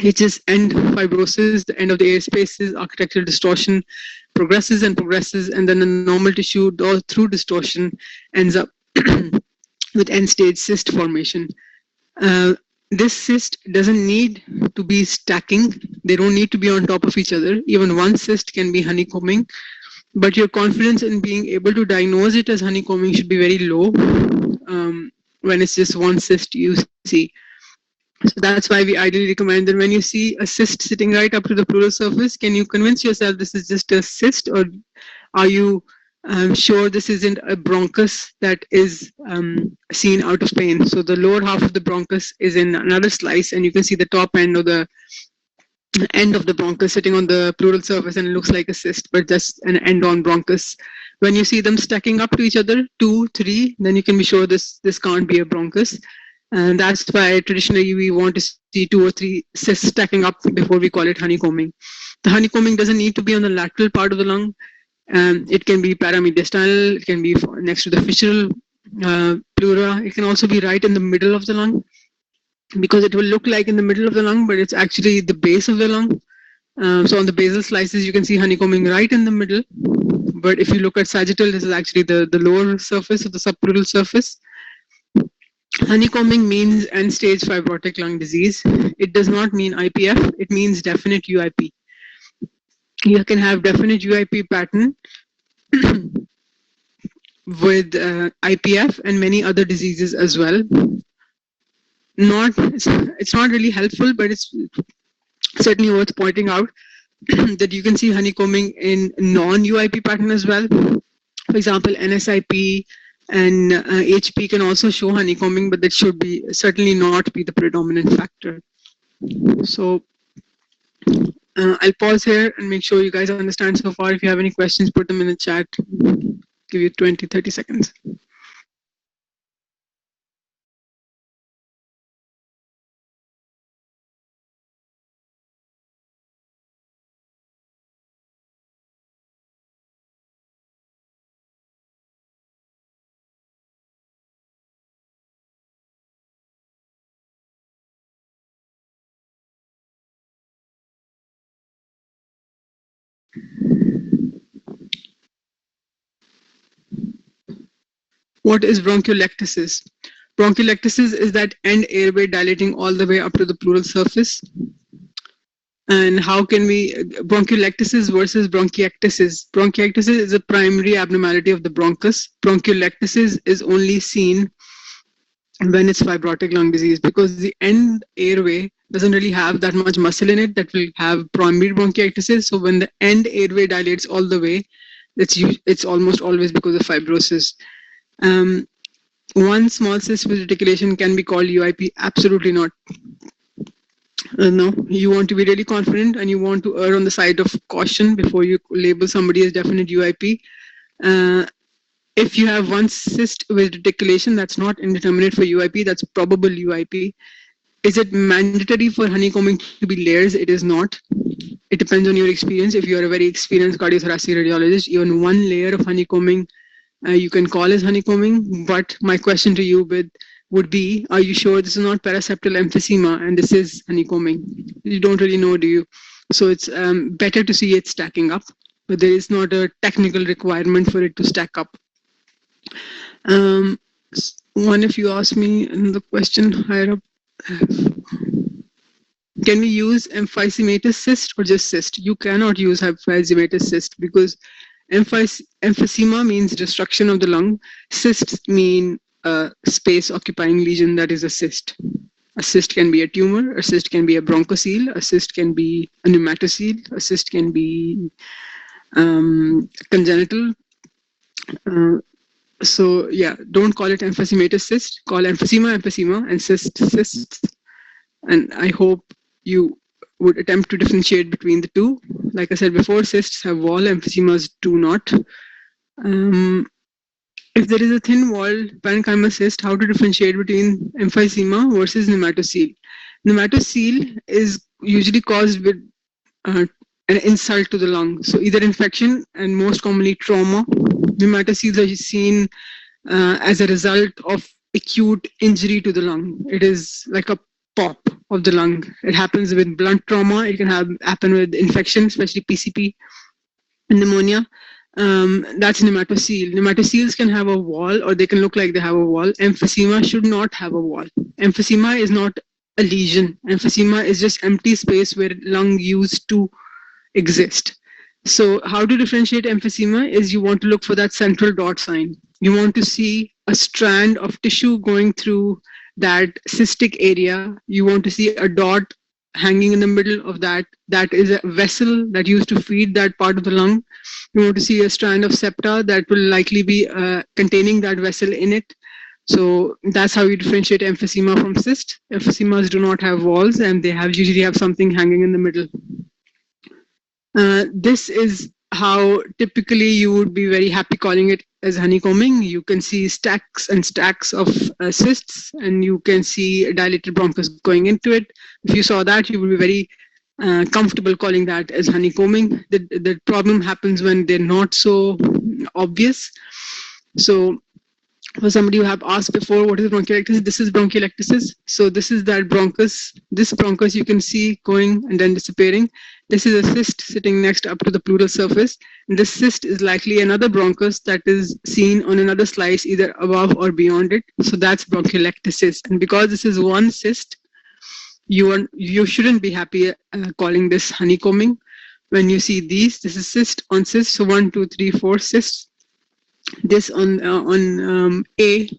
[SPEAKER 1] It's just end fibrosis, the end of the air spaces, architectural distortion progresses and progresses, and then the normal tissue through distortion ends up with end-stage cyst formation. This cyst doesn't need to be stacking. They don't need to be on top of each other. Even one cyst can be honeycombing, but your confidence in being able to diagnose it as honeycombing should be very low when it's just one cyst you see. So that's why we ideally recommend that when you see a cyst sitting right up to the pleural surface, can you convince yourself this is just a cyst, or are you sure this isn't a bronchus that is seen out of pain? So the lower half of the bronchus is in another slice, and you can see the top end or the end of the bronchus sitting on the pleural surface, and it looks like a cyst, but just an end-on bronchus. When you see them stacking up to each other, 2, 3, then you can be sure this can't be a bronchus. And that's why traditionally we want to see 2 or 3 cysts stacking up before we call it honeycombing. The honeycombing doesn't need to be on the lateral part of the lung. It can be paramediastinal, it can be next to the fissural pleura. It can also be right in the middle of the lung, because it will look like in the middle of the lung, but it's actually the base of the lung. So on the basal slices, you can see honeycombing right in the middle. But if you look at sagittal, this is actually the lower surface of the subpleural surface. Honeycombing means end-stage fibrotic lung disease. It does not mean IPF. It means definite UIP. You can have definite UIP pattern with IPF and many other diseases as well. It's not really helpful, but it's certainly worth pointing out that you can see honeycombing in non-UIP pattern as well. For example, NSIP and HP can also show honeycombing, but that should be certainly not be the predominant factor. So I'll pause here and make sure you guys understand so far. If you have any questions, put them in the chat. Give you 20, 30 seconds. What is broncholectasis? Broncholectasis is that end airway dilating all the way up to the pleural surface. And how can we, broncholectasis versus bronchiectasis? Bronchiectasis is a primary abnormality of the bronchus. Broncholectasis is only seen when it's fibrotic lung disease, because the end airway doesn't really have that much muscle in it that will have primary bronchiectasis. So when the end airway dilates all the way, it's almost always because of fibrosis. One small cyst with reticulation can be called UIP? Absolutely not. No, you want to be really confident and you want to err on the side of caution before you label somebody as definite UIP. If you have one cyst with reticulation, that's not indeterminate for UIP, that's probable UIP. Is it mandatory for honeycombing to be layers? It is not. It depends on your experience. If you are a very experienced cardiothoracic radiologist, even one layer of honeycombing you can call as honeycombing. But my question to you would be, are you sure this is not paraseptal emphysema and this is honeycombing? You don't really know, do you? So it's better to see it stacking up, but there is not a technical requirement for it to stack up. One, if you ask me another question higher up, can we use emphysematous cyst or just cyst? You cannot use emphysematous cyst because emphysema means destruction of the lung. Cysts mean a space occupying lesion that is a cyst. A cyst can be a tumor, a cyst can be a bronchocele, a cyst can be a pneumatocoele, a cyst can be congenital. So yeah, don't call it emphysematous cyst, call emphysema, and cysts. And I hope you would attempt to differentiate between the two. Like I said before, cysts have wall, emphysemas do not. If there is a thin walled parenchyma cyst, how to differentiate between emphysema versus pneumatocoele? Pneumatocoele is usually caused with an insult to the lung. So either infection and most commonly trauma. Pneumatocoeles are seen as a result of acute injury to the lung. It is like a pop of the lung. It happens with blunt trauma. It can happen with infection, especially PCP, pneumonia. That's pneumatocoele. Pneumatocoeles can have a wall or they can look like they have a wall. Emphysema should not have a wall. Emphysema is not a lesion. Emphysema is just empty space where lung used to exist. So how to differentiate emphysema is you want to look for that central dot sign. You want to see a strand of tissue going through that cystic area. You want to see a dot hanging in the middle of that. That is a vessel that used to feed that part of the lung. You want to see a strand of septa that will likely be containing that vessel in it. So that's how you differentiate emphysema from cyst. Emphysemas do not have walls and they usually have something hanging in the middle. This is how typically you would be very happy calling it as honeycombing. You can see stacks and stacks of cysts and you can see a dilated bronchus going into it. If you saw that, you would be very comfortable calling that as honeycombing. The problem happens when they're not so obvious. So for somebody who have asked before, what is bronchiectasis? This is bronchiectasis. So this is that bronchus. This bronchus you can see going and then disappearing. This is a cyst sitting next up to the pleural surface. And this cyst is likely another bronchus that is seen on another slice either above or beyond it. So that's bronchiectasis. And because this is one cyst, you shouldn't be happy calling this honeycombing. When you see these, this is cyst on cyst. So 1, 2, 3, 4 cysts. This on A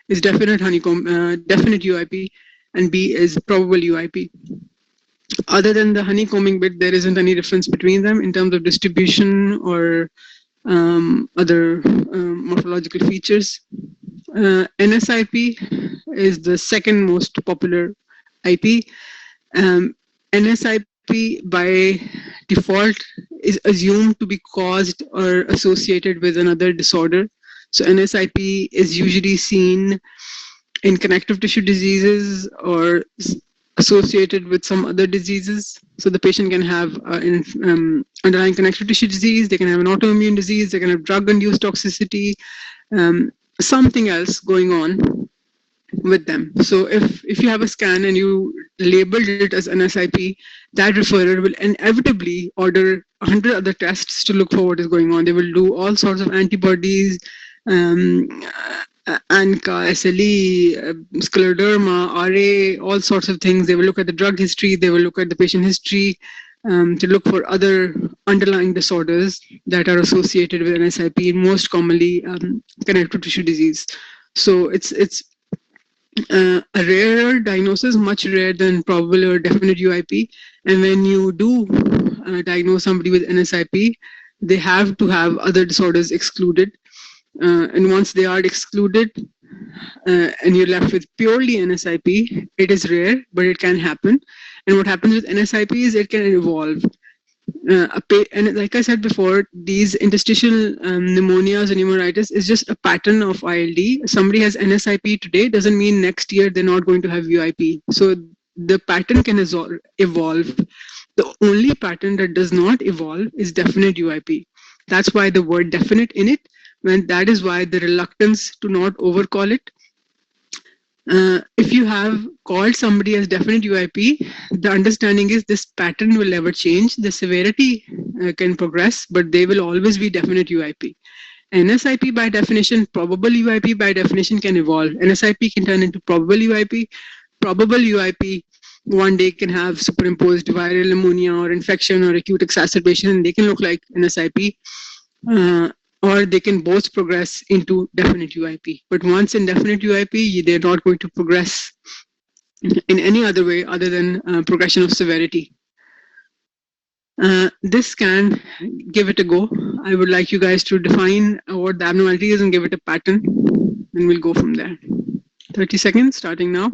[SPEAKER 1] is definite honeycomb, definite UIP, and B is probable UIP. Other than the honeycombing bit, there isn't any difference between them in terms of distribution or other morphological features. NSIP is the second most popular IP. NSIP by default is assumed to be caused or associated with another disorder. So NSIP is usually seen in connective tissue diseases or associated with some other diseases. So the patient can have underlying connective tissue disease, they can have an autoimmune disease, they can have drug-induced toxicity, something else going on with them. So if you have a scan and you labeled it as NSIP, that referrer will inevitably order 100 other tests to look for what is going on. They will do all sorts of antibodies, um, ANCA, SLE, scleroderma, RA, all sorts of things. They will look at the drug history. They will look at the patient history to look for other underlying disorders that are associated with NSIP, most commonly connective tissue disease. So it's a rarer diagnosis, much rarer than probable or definite UIP. And when you do diagnose somebody with NSIP, they have to have other disorders excluded. And once they are excluded and you're left with purely NSIP, it is rare, but it can happen. And what happens with NSIP is it can evolve. And like I said before, these interstitial pneumonias and pneumonitis is just a pattern of ILD. Somebody has NSIP today doesn't mean next year they're not going to have UIP. So the pattern can evolve. The only pattern that does not evolve is definite UIP. That's why the word definite in it, when that is why the reluctance to not overcall it. If you have called somebody as definite UIP, the understanding is this pattern will never change. The severity can progress, but they will always be definite UIP. NSIP by definition, probable UIP by definition can evolve. NSIP can turn into probable UIP. Probable UIP one day can have superimposed viral pneumonia or infection or acute exacerbation, and they can look like NSIP. Or they can both progress into definite UIP. But once in definite UIP, they're not going to progress in any other way other than progression of severity. This scan, give it a go. I would like you guys to define what the abnormality is and give it a pattern, and we'll go from there. 30 seconds, starting now.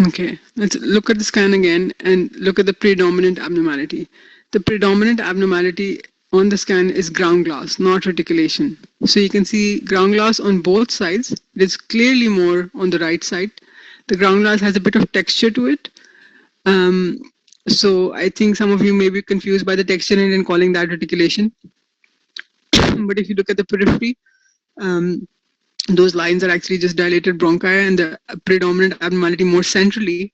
[SPEAKER 1] Okay, let's look at the scan again and look at the predominant abnormality. The predominant abnormality on the scan is ground glass, not reticulation. So you can see ground glass on both sides. It is clearly more on the right side. The ground glass has a bit of texture to it. So I think some of you may be confused by the texture and then calling that reticulation. But if you look at the periphery, those lines are actually just dilated bronchi, and the predominant abnormality more centrally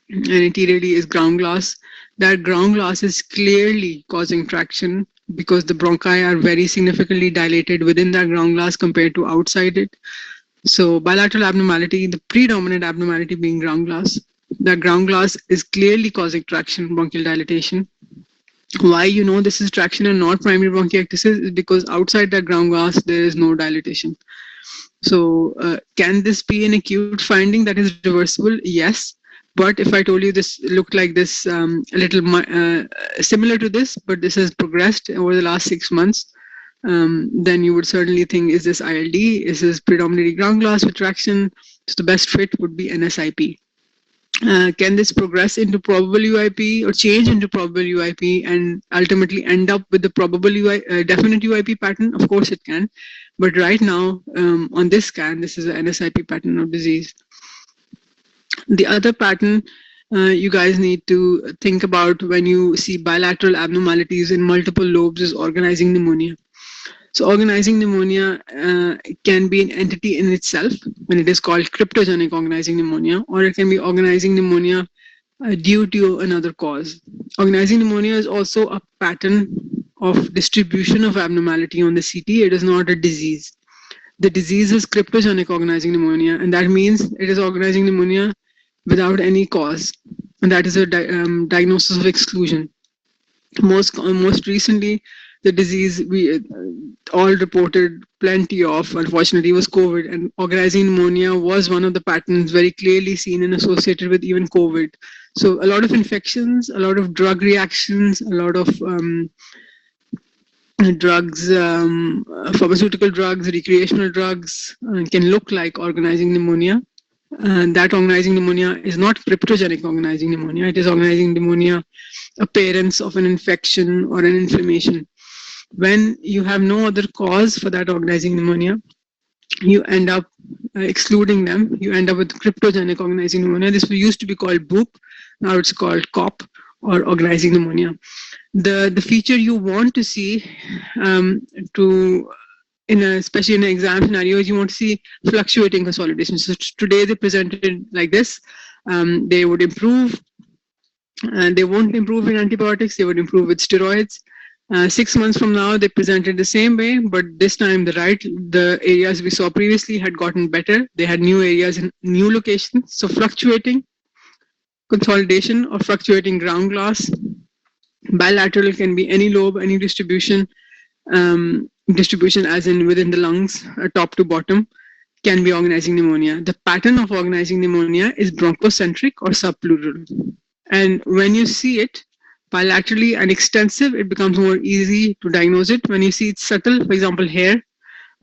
[SPEAKER 1] and anteriorly is ground glass. That ground glass is clearly causing traction because the bronchi are very significantly dilated within that ground glass compared to outside it. So bilateral abnormality, the predominant abnormality being ground glass. That ground glass is clearly causing traction, bronchial dilatation. Why you know this is traction and not primary bronchiectasis is because outside that ground glass there is no dilatation. So can this be an acute finding that is reversible? Yes. But if I told you this looked like this, a little similar to this, but this has progressed over the last 6 months, then you would certainly think, is this ILD? Is this predominantly ground glass with traction? So the best fit would be NSIP. Can this progress into probable UIP or change into probable UIP and ultimately end up with the probable definite UIP pattern? Of course it can. But right now, on this scan, this is an NSIP pattern of disease. The other pattern you guys need to think about when you see bilateral abnormalities in multiple lobes is organizing pneumonia. So organizing pneumonia can be an entity in itself when it is called cryptogenic organizing pneumonia, or it can be organizing pneumonia due to another cause. Organizing pneumonia is also a pattern of distribution of abnormality on the CT. It is not a disease. The disease is cryptogenic organizing pneumonia, and that means it is organizing pneumonia without any cause. and that is a diagnosis of exclusion. Most recently, the disease we all reported plenty of, unfortunately, was COVID, and organizing pneumonia was one of the patterns very clearly seen and associated with even COVID. So a lot of infections, a lot of drug reactions, a lot of drugs, pharmaceutical drugs, recreational drugs can look like organizing pneumonia. And that organizing pneumonia is not cryptogenic organizing pneumonia. It is organizing pneumonia appearance of an infection or an inflammation. When you have no other cause for that organizing pneumonia, you end up excluding them. You end up with cryptogenic organizing pneumonia. This used to be called BOOP. Now it's called COP, or organizing pneumonia. The feature you want to see especially in an exam scenario, you want to see fluctuating consolidation. So today they presented like this. They would improve, and they won't improve in antibiotics. They would improve with steroids. 6 months from now, they presented the same way, but this time the areas we saw previously had gotten better. They had new areas in new locations. So fluctuating consolidation or fluctuating ground glass. Bilateral can be any lobe, any distribution. Distribution as in within the lungs, top to bottom, can be organizing pneumonia. The pattern of organizing pneumonia is bronchocentric or subpleural. And when you see it bilaterally and extensive, it becomes more easy to diagnose it. When you see it subtle, for example, here,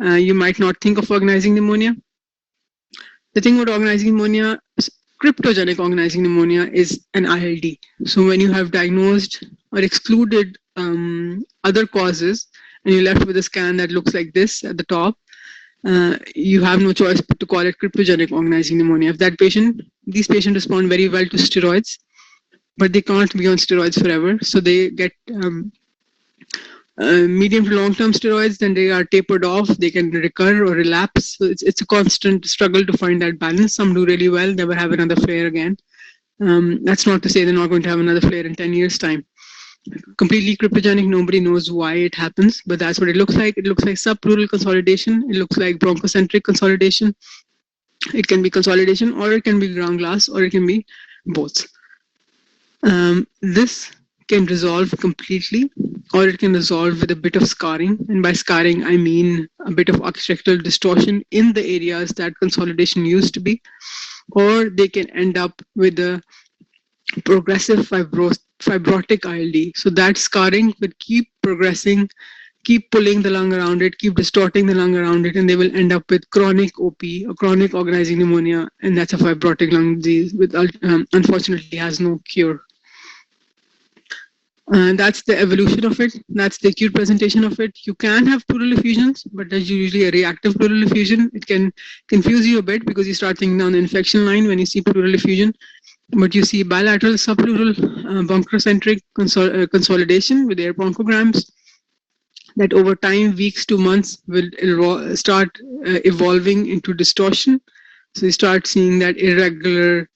[SPEAKER 1] you might not think of organizing pneumonia. The thing about organizing pneumonia, cryptogenic organizing pneumonia, is an ILD. So when you have diagnosed or excluded other causes, and you're left with a scan that looks like this at the top, you have no choice but to call it cryptogenic organizing pneumonia. If these patients respond very well to steroids, but they can't be on steroids forever. So they get medium to long-term steroids, then they are tapered off, they can recur or relapse. So it's a constant struggle to find that balance. Some do really well, never have another flare again. That's not to say they're not going to have another flare in 10 years' time. Completely cryptogenic, nobody knows why it happens, but that's what it looks like. It looks like subpleural consolidation. It looks like bronchocentric consolidation. It can be consolidation, or it can be ground glass, or it can be both. This can resolve completely, or it can resolve with a bit of scarring. And by scarring, I mean a bit of architectural distortion in the areas that consolidation used to be, or they can end up with a progressive fibrotic ILD. So that scarring will keep progressing, keep pulling the lung around it, keep distorting the lung around it, and they will end up with chronic OP, or chronic organizing pneumonia, and that's a fibrotic lung disease, which unfortunately has no cure. That's the evolution of it. That's the acute presentation of it. You can have pleural effusions, but that's usually a reactive pleural effusion. It can confuse you a bit because you start thinking down the infection line when you see pleural effusion. But you see bilateral subpleural bronchocentric consolidation with air bronchograms that over time, weeks to months, will start evolving into distortion. So you start seeing that irregular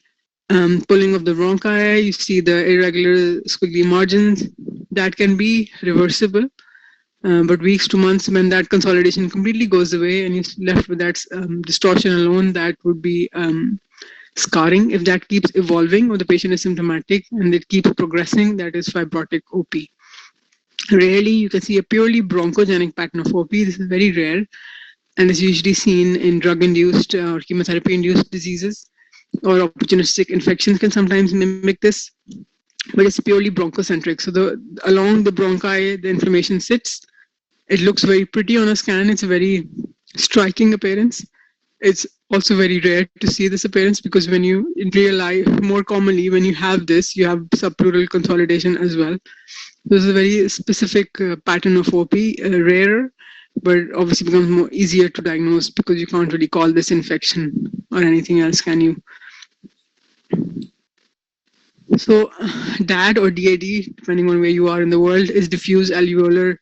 [SPEAKER 1] pulling of the bronchi. You see the irregular squiggly margins. That can be reversible. But weeks to months, when that consolidation completely goes away and you're left with that distortion alone, that would be scarring. If that keeps evolving or the patient is symptomatic and it keeps progressing, that is fibrotic OP. Rarely you can see a purely bronchogenic pattern of OP. This is very rare and is usually seen in drug-induced or chemotherapy-induced diseases, or opportunistic infections can sometimes mimic this, but it's purely bronchocentric. So along the bronchi, the inflammation sits. It looks very pretty on a scan. It's a very striking appearance. It's also very rare to see this appearance because when you, in real life, more commonly, when you have this, you have subpleural consolidation as well. This is a very specific pattern of OP, rarer, but obviously becomes more easier to diagnose because you can't really call this infection or anything else, can you? So DAD or DAD, depending on where you are in the world, is diffuse alveolar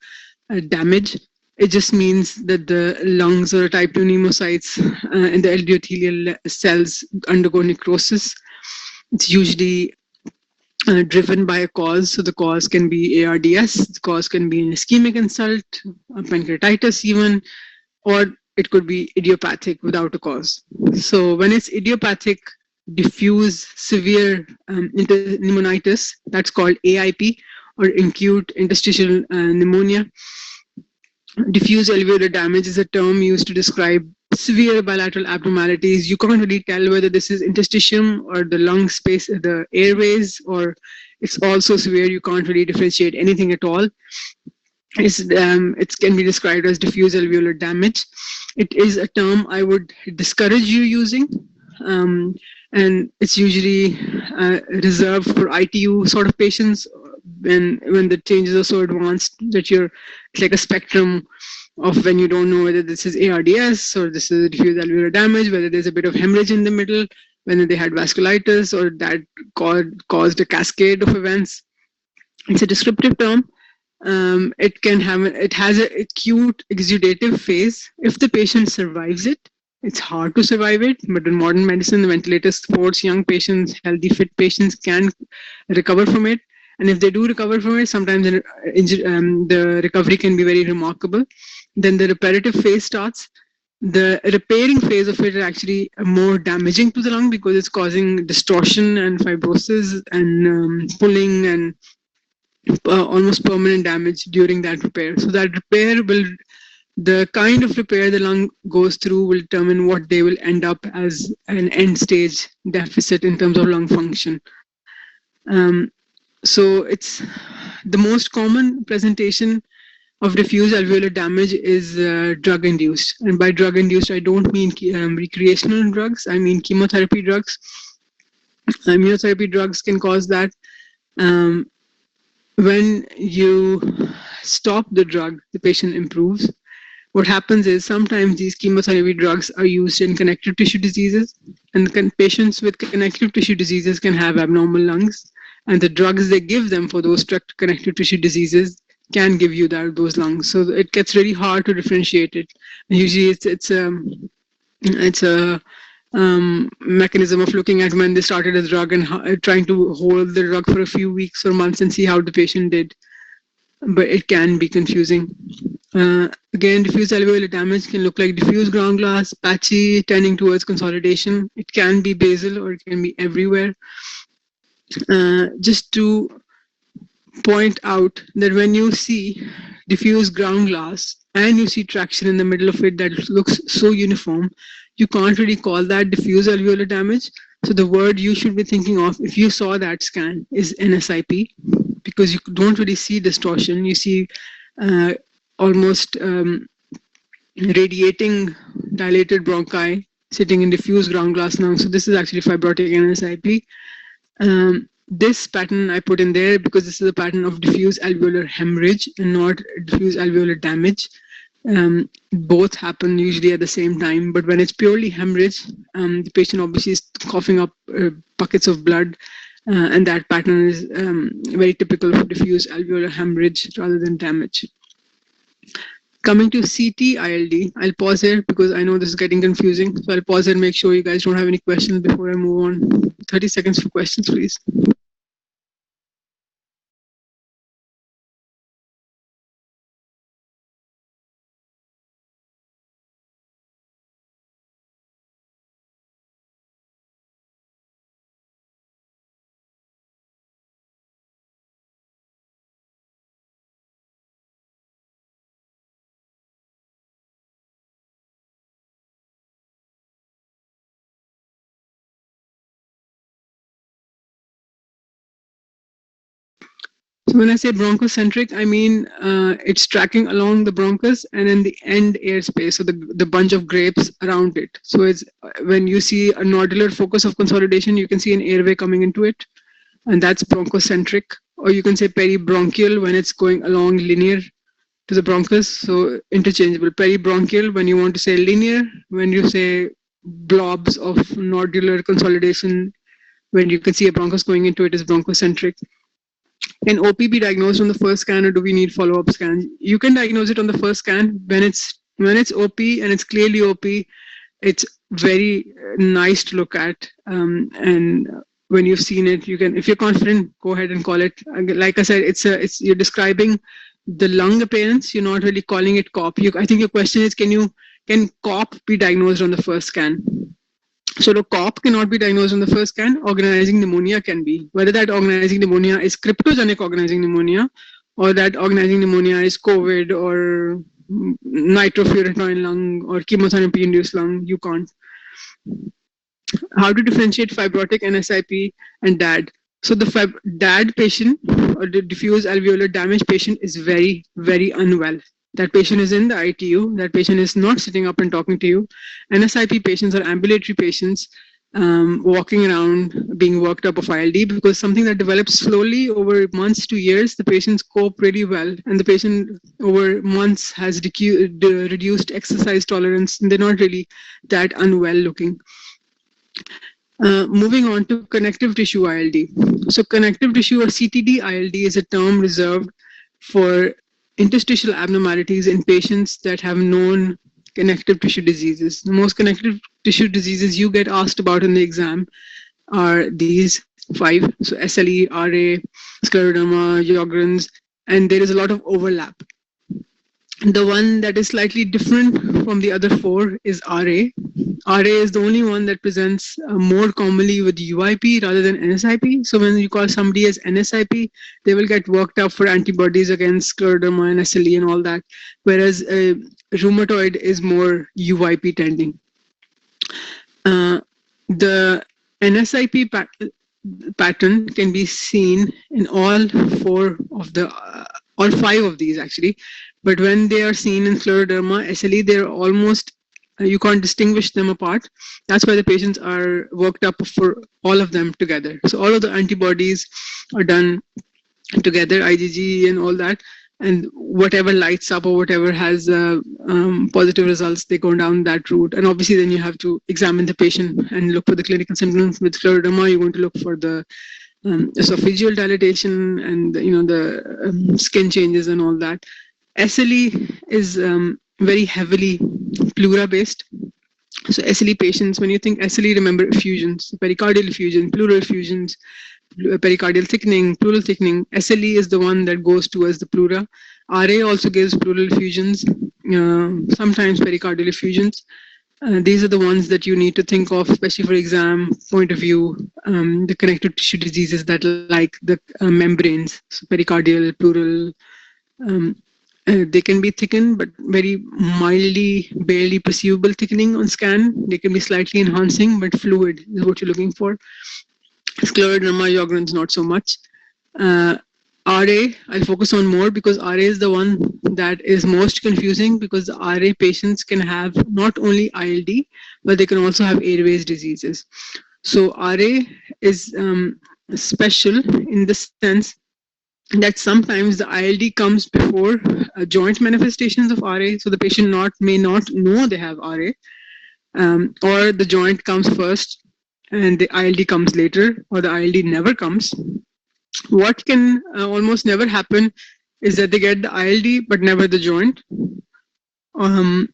[SPEAKER 1] damage. It just means that the lungs or type 2 pneumocytes and the endothelial cells undergo necrosis. It's usually driven by a cause. So the cause can be ARDS, the cause can be an ischemic insult, pancreatitis even, or it could be idiopathic without a cause. So when it's idiopathic, diffuse severe pneumonitis, that's called AIP, or acute interstitial pneumonia. Diffuse alveolar damage is a term used to describe severe bilateral abnormalities. You can't really tell whether this is interstitium or the lung space, the airways, or it's also severe. You can't really differentiate anything at all. It can be described as diffuse alveolar damage. It is a term I would discourage you using, and it's usually reserved for ITU sort of patients when the changes are so advanced that you're, it's like a spectrum of when you don't know whether this is ARDS or this is diffuse alveolar damage, whether there's a bit of hemorrhage in the middle, whether they had vasculitis or that caused a cascade of events. It's a descriptive term. It has an acute exudative phase. If the patient survives it, it's hard to survive it, but in modern medicine, the ventilator supports young patients, healthy, fit patients can recover from it. And if they do recover from it, sometimes the recovery can be very remarkable. Then the reparative phase starts. The repairing phase of it is actually more damaging to the lung because it's causing distortion and fibrosis and pulling and almost permanent damage during that repair. So that repair will, the kind of repair the lung goes through will determine what they will end up as an end stage deficit in terms of lung function. So it's the most common presentation of diffuse alveolar damage is drug induced. And by drug induced, I don't mean recreational drugs, I mean chemotherapy drugs. Immunotherapy drugs can cause that. When you stop the drug, the patient improves. What happens is sometimes these chemotherapy drugs are used in connective tissue diseases, and patients with connective tissue diseases can have abnormal lungs, and the drugs they give them for those connective tissue diseases can give you those lungs. So it gets really hard to differentiate it. And usually it's a mechanism of looking at when they started a drug and trying to hold the drug for a few weeks or months and see how the patient did. But it can be confusing. Again, diffuse alveolar damage can look like diffuse ground glass, patchy, tending towards consolidation. It can be basal or it can be everywhere. Just to point out that when you see diffuse ground glass and you see traction in the middle of it that looks so uniform, you can't really call that diffuse alveolar damage. So the word you should be thinking of if you saw that scan is NSIP, because you don't really see distortion. You see almost radiating dilated bronchi sitting in diffuse ground glass lung. So this is actually fibrotic NSIP. This pattern I put in there because this is a pattern of diffuse alveolar hemorrhage and not diffuse alveolar damage. Both happen usually at the same time, but when it's purely hemorrhage, the patient obviously is coughing up buckets of blood, and that pattern is very typical for diffuse alveolar hemorrhage rather than damage. Coming to CT ILD, I'll pause here because I know this is getting confusing. So I'll pause and make sure you guys don't have any questions before I move on. 30 seconds for questions, please. So when I say bronchocentric, I mean it's tracking along the bronchus and then the end airspace, so the bunch of grapes around it. So it's when you see a nodular focus of consolidation, you can see an airway coming into it, and that's bronchocentric. Or you can say peribronchial when it's going along linear to the bronchus, so interchangeable. Peribronchial when you want to say linear, when you say blobs of nodular consolidation, when you can see a bronchus going into it is bronchocentric. Can OP be diagnosed on the first scan, or do we need follow-up scans? You can diagnose it on the first scan. When it's OP and it's clearly OP, it's very nice to look at. And when you've seen it, you can, if you're confident, go ahead and call it. Like I said, it's you're describing the lung appearance. You're not really calling it COP. I think your question is, can COP be diagnosed on the first scan? So the COP cannot be diagnosed on the first scan. Organizing pneumonia can be. Whether that organizing pneumonia is cryptogenic organizing pneumonia, or that organizing pneumonia is COVID or nitrofurantoin lung or chemotherapy-induced lung, you can't. How to differentiate fibrotic NSIP and DAD? So the DAD patient or the diffuse alveolar damage patient is very, very unwell. That patient is in the ITU. That patient is not sitting up and talking to you. NSIP patients are ambulatory patients walking around, being worked up of ILD, because something that develops slowly over months to years, the patients cope really well. And the patient over months has reduced exercise tolerance. And they're not really that unwell looking. Moving on to connective tissue ILD. So connective tissue or CTD ILD is a term reserved for interstitial abnormalities in patients that have known connective tissue diseases. The most connective tissue diseases you get asked about in the exam are these 5. So SLE, RA, scleroderma, Sjogren's, and there is a lot of overlap. The one that is slightly different from the other 4 is RA. RA is the only one that presents more commonly with UIP rather than NSIP. So when you call somebody as NSIP, they will get worked up for antibodies against scleroderma and SLE and all that, whereas rheumatoid is more UIP tending. The NSIP pattern can be seen in all 4 of the, all 5 of these actually, but when they are seen in scleroderma, SLE, they're almost, you can't distinguish them apart. That's why the patients are worked up for all of them together. So all of the antibodies are done together, IgG and all that, and whatever lights up or whatever has positive results, they go down that route. And obviously then you have to examine the patient and look for the clinical symptoms. With scleroderma, you're going to look for the esophageal dilatation and the skin changes and all that. SLE is very heavily pleura based. So SLE patients, when you think SLE, remember effusions, pericardial effusion, pleural effusions, pericardial thickening, pleural thickening. SLE is the one that goes towards the pleura. RA also gives pleural effusions, sometimes pericardial effusions. These are the ones that you need to think of, especially for exam point of view. The connective tissue diseases that like the membranes, so pericardial, pleural. They can be thickened, but very mildly, barely perceivable thickening on scan. They can be slightly enhancing, but fluid is what you're looking for. Scleroderma, Sjogren's, not so much. RA, I'll focus on more because RA is the one that is most confusing, because the RA patients can have not only ILD, but they can also have airways diseases. So RA is special in the sense that sometimes the ILD comes before joint manifestations of RA. So the patient may not know they have RA, or the joint comes first and the ILD comes later, or the ILD never comes. What can almost never happen is that they get the ILD but never the joint. And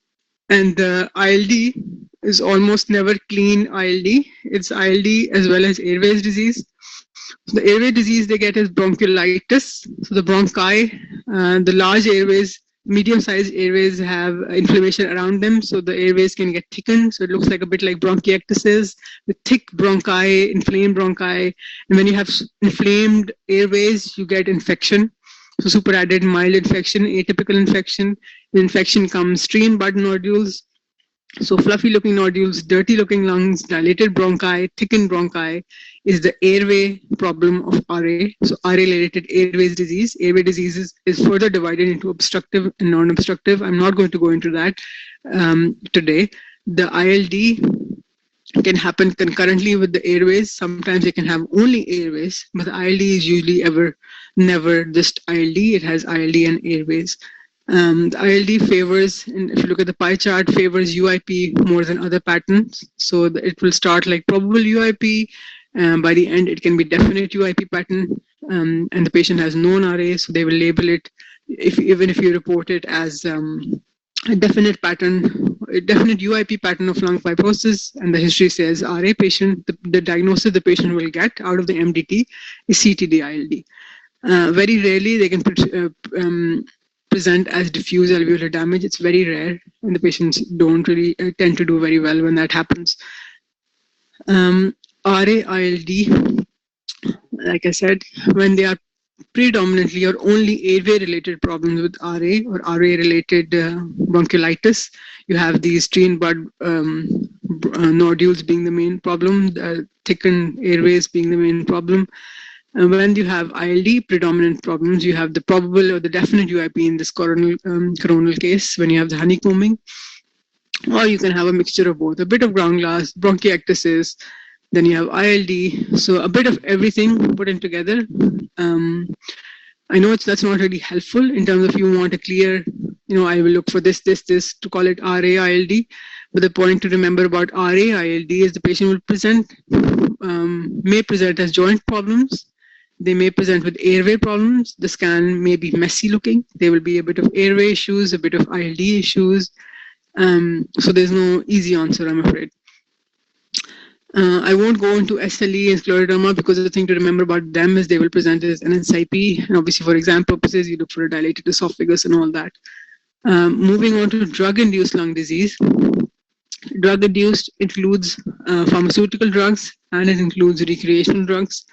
[SPEAKER 1] the ILD is almost never clean ILD. It's ILD as well as airways disease. So the airway disease they get is bronchiolitis. So the bronchi, the large airways, medium-sized airways have inflammation around them. So the airways can get thickened. So it looks like a bit like bronchiectasis with thick bronchi, inflamed bronchi. And when you have inflamed airways, you get infection. So superadded mild infection, atypical infection. The infection comes stream bud nodules. So fluffy looking nodules, dirty looking lungs, dilated bronchi, thickened bronchi is the airway problem of RA. So RA related airways disease. Airway disease is further divided into obstructive and non-obstructive. I'm not going to go into that today. The ILD can happen concurrently with the airways. Sometimes they can have only airways, but the ILD is usually never just ILD. It has ILD and airways. The ILD favors, and if you look at the pie chart, favors UIP more than other patterns. So it will start like probable UIP. By the end, it can be definite UIP pattern, and the patient has known RA, so they will label it, even if you report it as a definite pattern, a definite UIP pattern of lung fibrosis, and the history says RA patient, the diagnosis the patient will get out of the MDT is CTD-ILD. Very rarely they can present as diffuse alveolar damage. It's very rare, and the patients don't really tend to do very well when that happens. RA-ILD, like I said, when they are predominantly or only airway-related problems with RA or RA-related bronchiolitis, you have these stream blood nodules being the main problem, thickened airways being the main problem. When you have ILD predominant problems, you have the probable or the definite UIP in this coronal case when you have the honeycombing, or you can have a mixture of both, a bit of ground glass, bronchiectasis, then you have ILD. So a bit of everything put in together. Um, I know that's not really helpful in terms of you want a clear, I will look for this to call it RA-ILD. But the point to remember about RA-ILD is the patient will may present as joint problems. They may present with airway problems. The scan may be messy looking. There will be a bit of airway issues, a bit of ILD issues. So there's no easy answer, I'm afraid. I won't go into SLE and scleroderma because the thing to remember about them is they will present as NSIP. And obviously, for exam purposes, you look for a dilated esophagus and all that. Moving on to drug-induced lung disease. Drug-induced includes pharmaceutical drugs and it includes recreational drugs.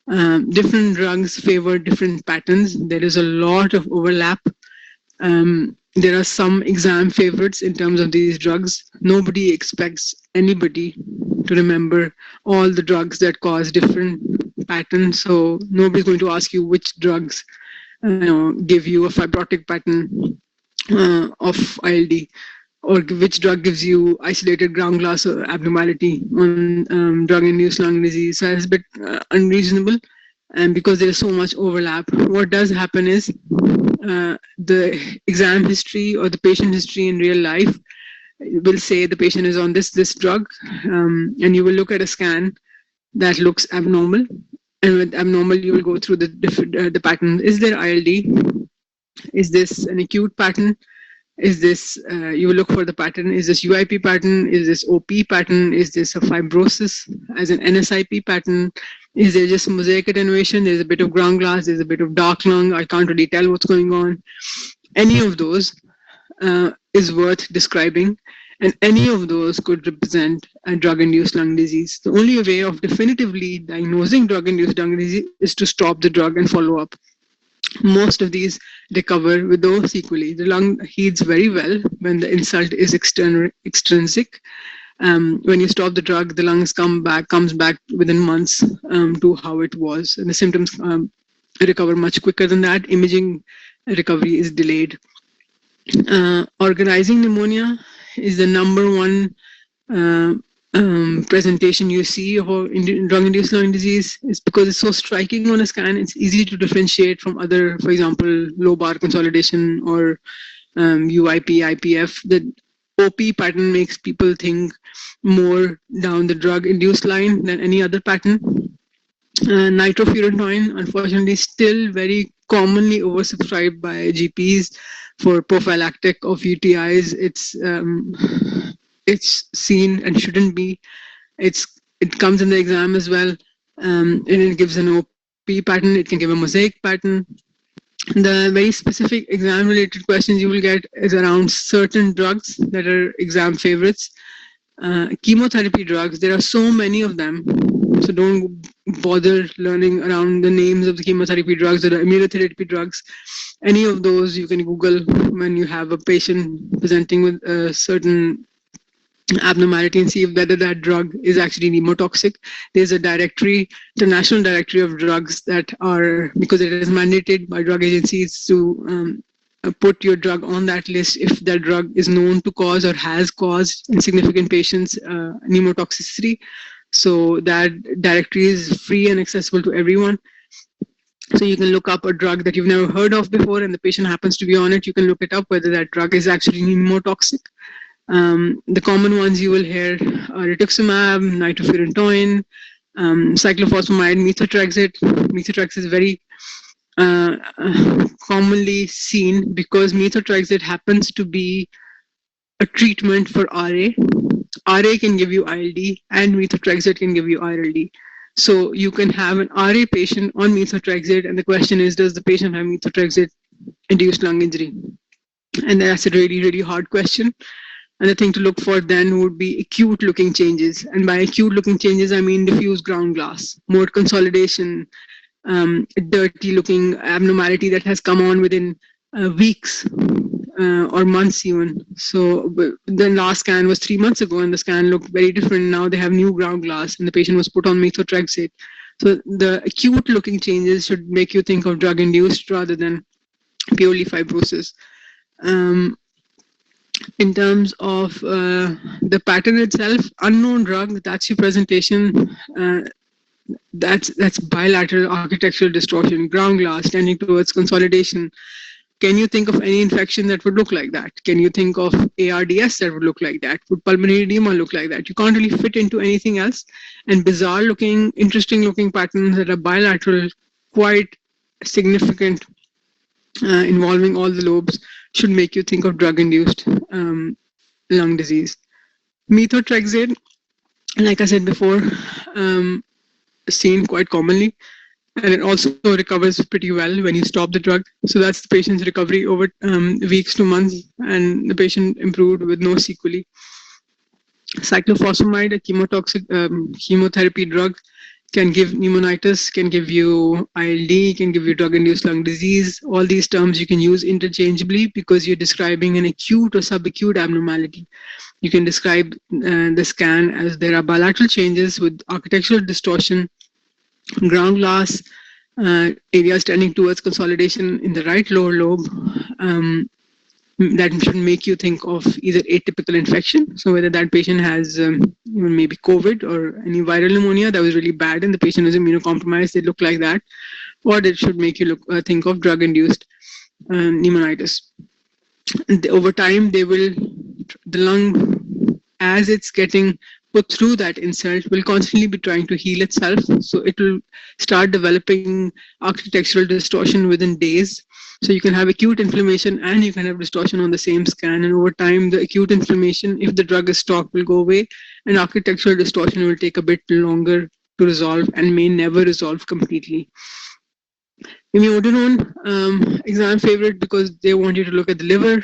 [SPEAKER 1] Different drugs favor different patterns. There is a lot of overlap. There are some exam favorites in terms of these drugs. Nobody expects anybody to remember all the drugs that cause different patterns. So nobody's going to ask you which drugs give you a fibrotic pattern of ILD, or which drug gives you isolated ground glass abnormality on drug-induced lung disease. So it's a bit unreasonable. And because there is so much overlap, what does happen is the exam history or the patient history in real life will say the patient is on this drug, and you will look at a scan that looks abnormal. And with abnormal, you will go through the different the pattern. Is there ILD? Is this an acute pattern? Is this, you will look for the pattern, is this UIP pattern? Is this OP pattern? Is this a fibrosis as an NSIP pattern? Is there just mosaic attenuation? There's a bit of ground glass, there's a bit of dark lung, I can't really tell what's going on. Any of those is worth describing, and any of those could represent a drug-induced lung disease. The only way of definitively diagnosing drug-induced lung disease is to stop the drug and follow up. Most of these recover with no sequelae. The lung heals very well when the insult is extrinsic. When you stop the drug, the lungs comes back within months to how it was. And the symptoms recover much quicker than that. Imaging recovery is delayed. Organizing pneumonia is the number one presentation you see of drug-induced lung disease. Is because it's so striking on a scan. It's easy to differentiate from other, for example, lobar consolidation or UIP, IPF. The OP pattern makes people think more down the drug-induced line than any other pattern. Nitrofurantoin, unfortunately, still very commonly oversubscribed by GPs for prophylactic of UTIs. It's seen and shouldn't be. It comes in the exam as well, and it gives an OP pattern. It can give a mosaic pattern. The very specific exam-related questions you will get is around certain drugs that are exam favorites. Chemotherapy drugs, there are so many of them, so don't bother learning around the names of the chemotherapy drugs or the immunotherapy drugs. Any of those you can Google when you have a patient presenting with a certain abnormality and see whether that drug is actually nemotoxic. There's a directory, the national directory of drugs that are, because it is mandated by drug agencies to put your drug on that list if that drug is known to cause or has caused in significant patients nemotoxicity. So that directory is free and accessible to everyone. So you can look up a drug that you've never heard of before and the patient happens to be on it. You can look it up whether that drug is actually nemotoxic. The common ones you will hear are rituximab, nitrofurantoin, cyclophosphamide, methotrexate. Methotrexate is very commonly seen because methotrexate happens to be a treatment for RA. RA can give you ILD and methotrexate can give you ILD. So you can have an RA patient on methotrexate and the question is, does the patient have methotrexate-induced lung injury? And that's a really, really hard question. And the thing to look for then would be acute looking changes. And by acute looking changes, I mean diffuse ground glass, more consolidation, dirty looking abnormality that has come on within weeks or months even. So the last scan was 3 months ago and the scan looked very different. Now they have new ground glass and the patient was put on methotrexate. So the acute looking changes should make you think of drug induced rather than purely fibrosis. Um, in terms of the pattern itself, unknown drug, that's your presentation. That's bilateral architectural distortion, ground glass tending towards consolidation. Can you think of any infection that would look like that? Can you think of ARDS that would look like that? Would pulmonary edema look like that? You can't really fit into anything else. And bizarre looking, interesting looking patterns that are bilateral, quite significant, involving all the lobes, should make you think of drug-induced lung disease. Methotrexate, like I said before, seen quite commonly, and it also recovers pretty well when you stop the drug. So that's the patient's recovery over weeks to months, and the patient improved with no sequelae. Cyclophosphamide, a chemotoxic chemotherapy drug, can give pneumonitis, can give you ILD, can give you drug-induced lung disease. All these terms you can use interchangeably because you're describing an acute or subacute abnormality. You can describe the scan as there are bilateral changes with architectural distortion, ground glass, areas tending towards consolidation in the right lower lobe. That should make you think of either atypical infection, so whether that patient has maybe COVID or any viral pneumonia that was really bad and the patient is immunocompromised, they look like that, or it should make you think of drug-induced pneumonitis. And over time, the lung, as it's getting put through that insult, will constantly be trying to heal itself. So it will start developing architectural distortion within days. So you can have acute inflammation and you can have distortion on the same scan. And over time, the acute inflammation, if the drug is stopped, will go away. And architectural distortion will take a bit longer to resolve and may never resolve completely. Imiodarone, exam favorite because they want you to look at the liver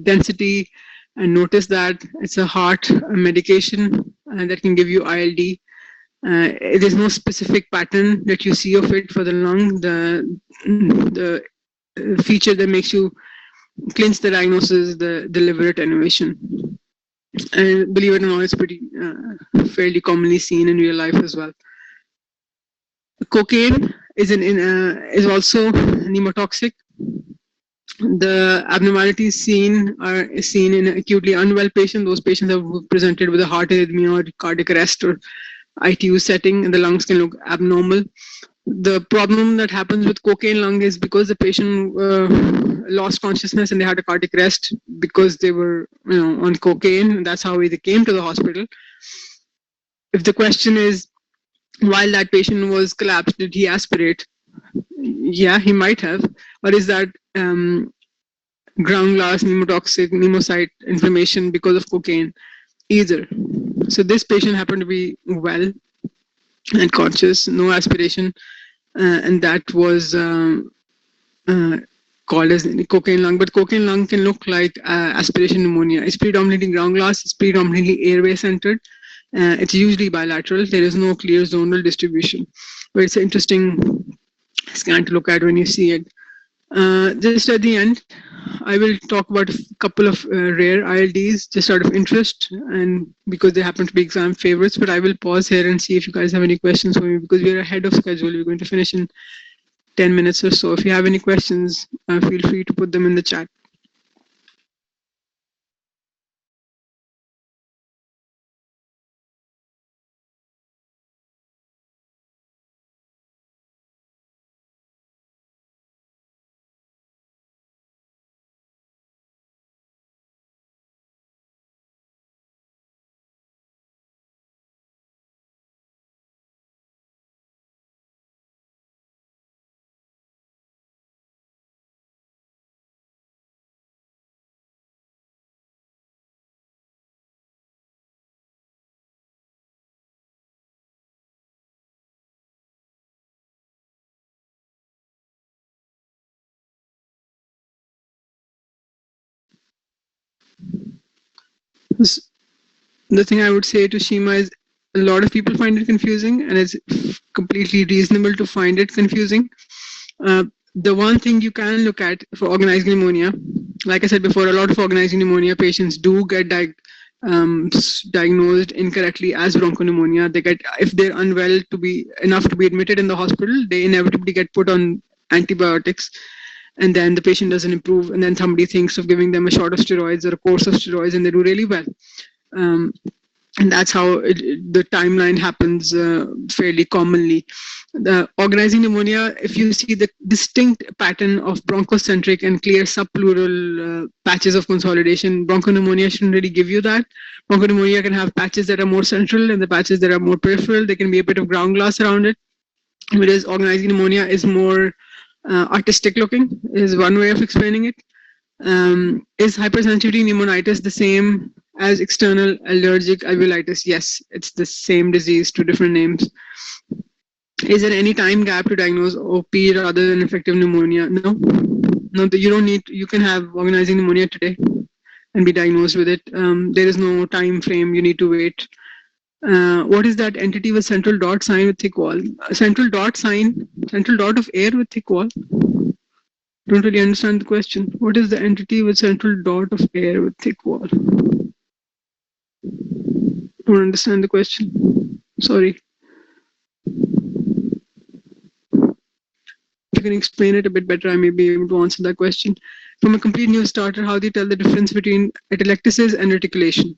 [SPEAKER 1] density and notice that it's a heart medication that can give you ILD. There's no specific pattern that you see of it for the lung. The feature that makes you clinch the diagnosis is the liver attenuation. And believe it or not, it's pretty fairly commonly seen in real life as well. Cocaine is also pneumotoxic. The abnormalities seen are seen in acutely unwell patients. Those patients have presented with a heart arrhythmia or cardiac arrest or ITU setting, and the lungs can look abnormal. The problem that happens with cocaine lung is because the patient lost consciousness and they had a cardiac arrest because they were on cocaine. That's how they came to the hospital. If the question is, while that patient was collapsed, did he aspirate? Yeah, he might have. Or is that ground glass, pneumotoxic, pneumocyte inflammation because of cocaine? Either. So this patient happened to be well and conscious, no aspiration, and that was called as cocaine lung. But cocaine lung can look like aspiration pneumonia. It's predominantly ground glass. It's predominantly airway centered. It's usually bilateral. There is no clear zonal distribution, but it's an interesting scan to look at when you see it. Just at the end, I will talk about a couple of rare ILDs just out of interest and because they happen to be exam favorites, but I will pause here and see if you guys have any questions for me because we're ahead of schedule. We're going to finish in 10 minutes or so. If you have any questions, feel free to put them in the chat. The thing I would say to Shima is a lot of people find it confusing, and it's completely reasonable to find it confusing. The one thing you can look at for organized pneumonia, like I said before, a lot of organized pneumonia patients do get diagnosed incorrectly as bronchopneumonia. They get, if they're unwell to be enough to be admitted in the hospital, they inevitably get put on antibiotics, and then the patient doesn't improve, and then somebody thinks of giving them a shot of steroids or a course of steroids, and they do really well. And that's how the timeline happens fairly commonly. The organizing pneumonia, if you see the distinct pattern of bronchocentric and clear subpleural patches of consolidation, bronchopneumonia shouldn't really give you that. Bronchopneumonia can have patches that are more central and the patches that are more peripheral. There can be a bit of ground glass around it. Whereas organizing pneumonia is more artistic looking, is one way of explaining it. Is hypersensitivity pneumonitis the same as external allergic alveolitis? Yes, it's the same disease, two different names. Is there any time gap to diagnose OP rather than infective pneumonia? No, you don't need. You can have organizing pneumonia today and be diagnosed with it. There is no time frame you need to wait. What is that entity with central dot sign with thick wall? Central dot of air with thick wall? Don't really understand the question. What is the entity with central dot of air with thick wall? Don't understand the question. Sorry. If you can explain it a bit better, I may be able to answer that question. From a complete new starter, how do you tell the difference between atelectasis and reticulation?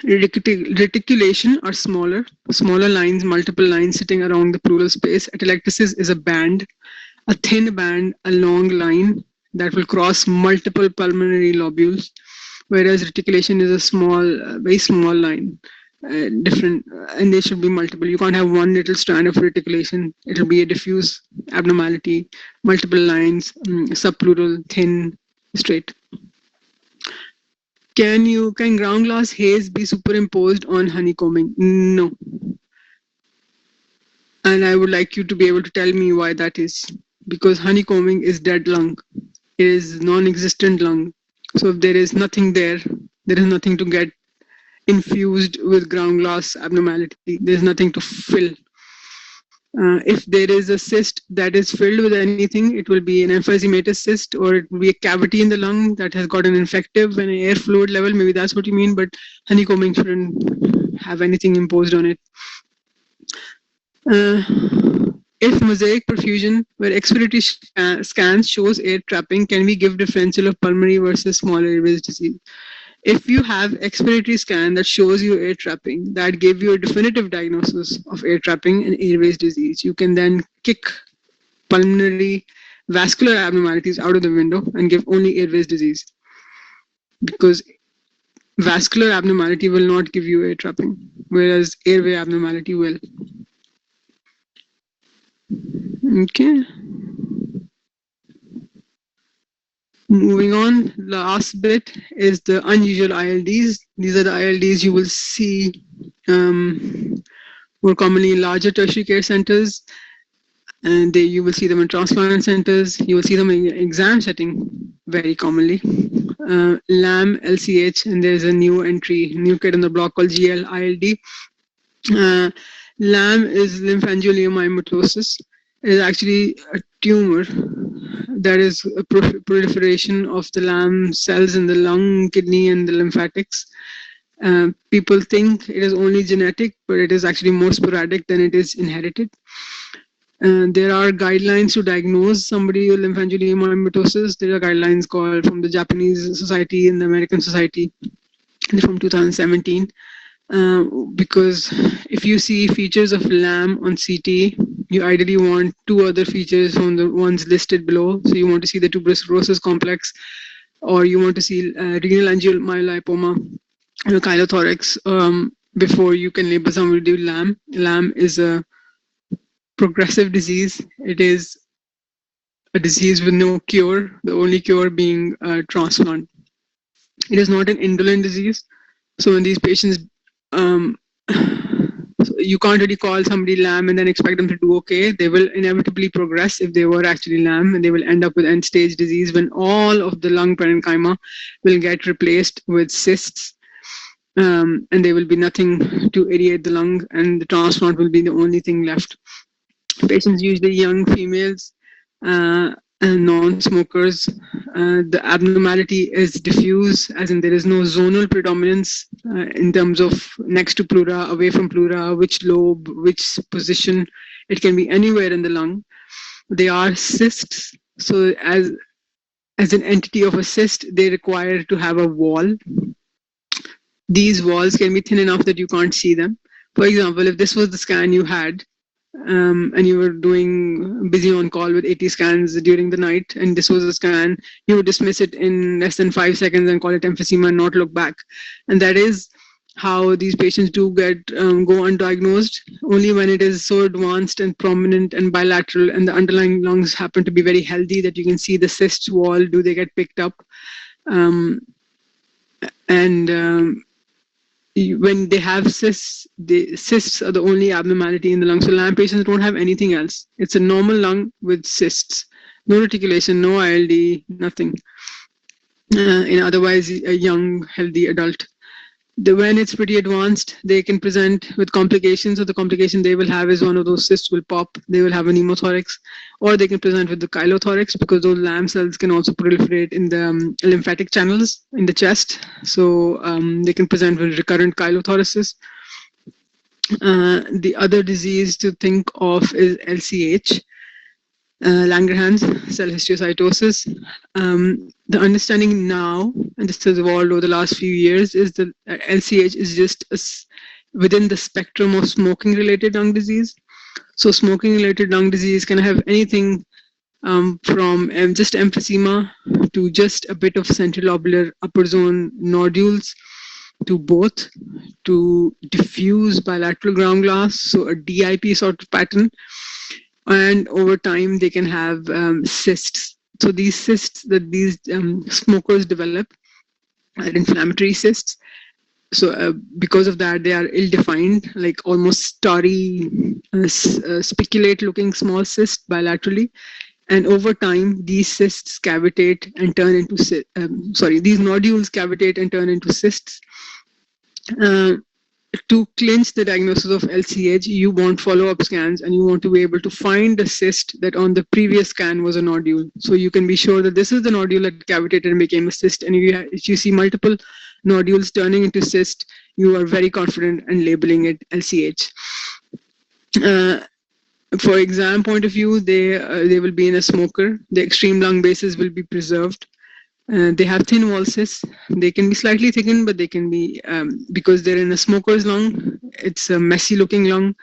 [SPEAKER 1] Reticulation are smaller lines, multiple lines sitting around the pleural space. Atelectasis is a band, a thin band, a long line that will cross multiple pulmonary lobules, whereas reticulation is a small, very small line. Different, and they should be multiple. You can't have one little strand of reticulation. It'll be a diffuse abnormality, multiple lines, subpleural, thin, straight. Can ground glass haze be superimposed on honeycombing? No. And I would like you to be able to tell me why that is. Because honeycombing is dead lung. It is non-existent lung. So if there is nothing there, there is nothing to get infused with ground glass abnormality. There's nothing to fill. If there is a cyst that is filled with anything, it will be an emphysematous cyst, or it will be a cavity in the lung that has got an infective and an air fluid level. Maybe that's what you mean, but honeycombing shouldn't have anything imposed on it. If mosaic perfusion, where expiratory scans shows air trapping, can we give differential of pulmonary versus small airways disease? If you have expiratory scan that shows you air trapping, that gave you a definitive diagnosis of air trapping and airways disease, you can then kick pulmonary vascular abnormalities out of the window and give only airways disease. Because vascular abnormality will not give you air trapping, whereas airway abnormality will. Okay. Moving on, last bit is the unusual ILDs. These are the ILDs you will see more commonly in larger tertiary care centers, and you will see them in transplant centers. You will see them in exam setting very commonly. LAM, LCH, and there's a new kid on the block called GL-ILD. LAM is lymphangioliomyomatosis. It is actually a tumor that is a proliferation of the LAM cells in the lung, kidney, and the lymphatics. People think it is only genetic, but it is actually more sporadic than it is inherited. There are guidelines to diagnose somebody with lymphangioliomyomatosis. There are guidelines called from the Japanese Society and the American Society from 2017. Because if you see features of LAM on CT, you ideally want two other features from the ones listed below. So you want to see the tuberous sclerosis complex, or you want to see renal angiomyolipoma, chylothorax, before you can label somebody with LAM. LAM is a progressive disease. It is a disease with no cure, the only cure being transplant. It is not an indolent disease. So when these patients you can't really call somebody LAM and then expect them to do okay. They will inevitably progress if they were actually LAM, and they will end up with end-stage disease when all of the lung parenchyma will get replaced with cysts. and there will be nothing to irrigate the lung, and the transplant will be the only thing left. Patients, usually young females and non-smokers, the abnormality is diffuse, as in there is no zonal predominance in terms of next to pleura, away from pleura, which lobe, which position. It can be anywhere in the lung. They are cysts. So as an entity of a cyst, they require to have a wall. These walls can be thin enough that you can't see them. For example, if this was the scan you had, and you were doing busy on call with 80 scans during the night, and this was a scan, you would dismiss it in less than 5 seconds and call it emphysema and not look back. And that is how these patients do get go undiagnosed, only when it is so advanced and prominent and bilateral, and the underlying lungs happen to be very healthy that you can see the cyst wall. Do they get picked up? And when they have cysts, the cysts are the only abnormality in the lung. So LAM patients don't have anything else. It's a normal lung with cysts, no reticulation, no ILD, nothing. In otherwise a young, healthy adult. When it's pretty advanced, they can present with complications. So the complication they will have is one of those cysts will pop. They will have a pneumothorax, or they can present with the chylothorax, because those LAM cells can also proliferate in the lymphatic channels in the chest. So they can present with recurrent chylothoraces. The other disease to think of is LCH, Langerhans, cell histiocytosis. The understanding now, and this has evolved over the last few years, is that LCH is just within the spectrum of smoking-related lung disease. So smoking-related lung disease can have anything from just emphysema to just a bit of central lobular upper zone nodules, to both, to diffuse bilateral ground glass, so a DIP sort of pattern. And over time, they can have cysts. So these cysts that these smokers develop are inflammatory cysts. So because of that, they are ill-defined, like almost starry, spiculate-looking small cysts bilaterally. And over time, these cysts cavitate and turn into these nodules cavitate and turn into cysts. To clinch the diagnosis of LCH, you want follow-up scans, and you want to be able to find the cyst that on the previous scan was a nodule. So you can be sure that this is the nodule that cavitated and became a cyst. And if you see multiple nodules turning into cyst, you are very confident in labeling it LCH. For exam point of view, they will be in a smoker. The extreme lung bases will be preserved. They have thin wall cysts. They can be slightly thickened, but they can be, because they're in a smoker's lung, it's a messy looking lung.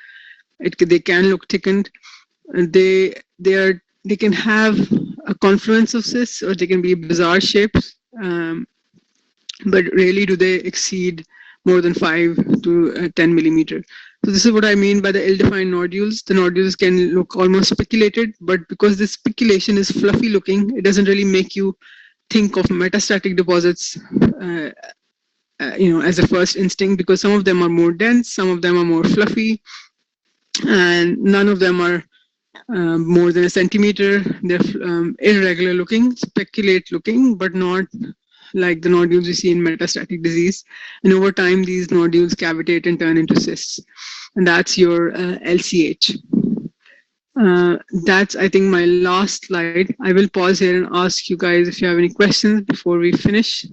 [SPEAKER 1] They can look thickened. They can have a confluence of cysts, or they can be bizarre shapes, but rarely do they exceed more than 5 to 10 millimeter. So this is what I mean by the ill-defined nodules. The nodules can look almost speculated, but because this speculation is fluffy looking, it doesn't really make you think of metastatic deposits, as a first instinct, because some of them are more dense, some of them are more fluffy, and none of them are more than a centimeter. They're irregular looking, speculate looking, but not like the nodules you see in metastatic disease. And over time, these nodules cavitate and turn into cysts. And that's your LCH. That's, I think, my last slide. I will pause here and ask you guys if you have any questions before we finish.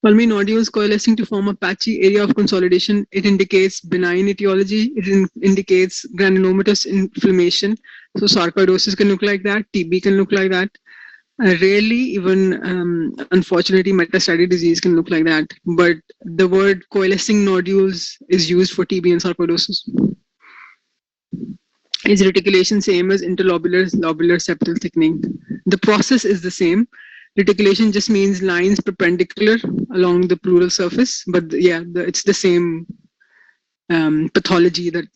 [SPEAKER 1] Pulmonary nodules coalescing to form a patchy area of consolidation. It indicates benign etiology. It indicates granulomatous inflammation. So sarcoidosis can look like that. TB can look like that. Rarely, even unfortunately, metastatic disease can look like that. But the word coalescing nodules is used for TB and sarcoidosis. Is reticulation same as interlobular lobular septal thickening? The process is the same. Reticulation just means lines perpendicular along the pleural surface, but it's the same pathology that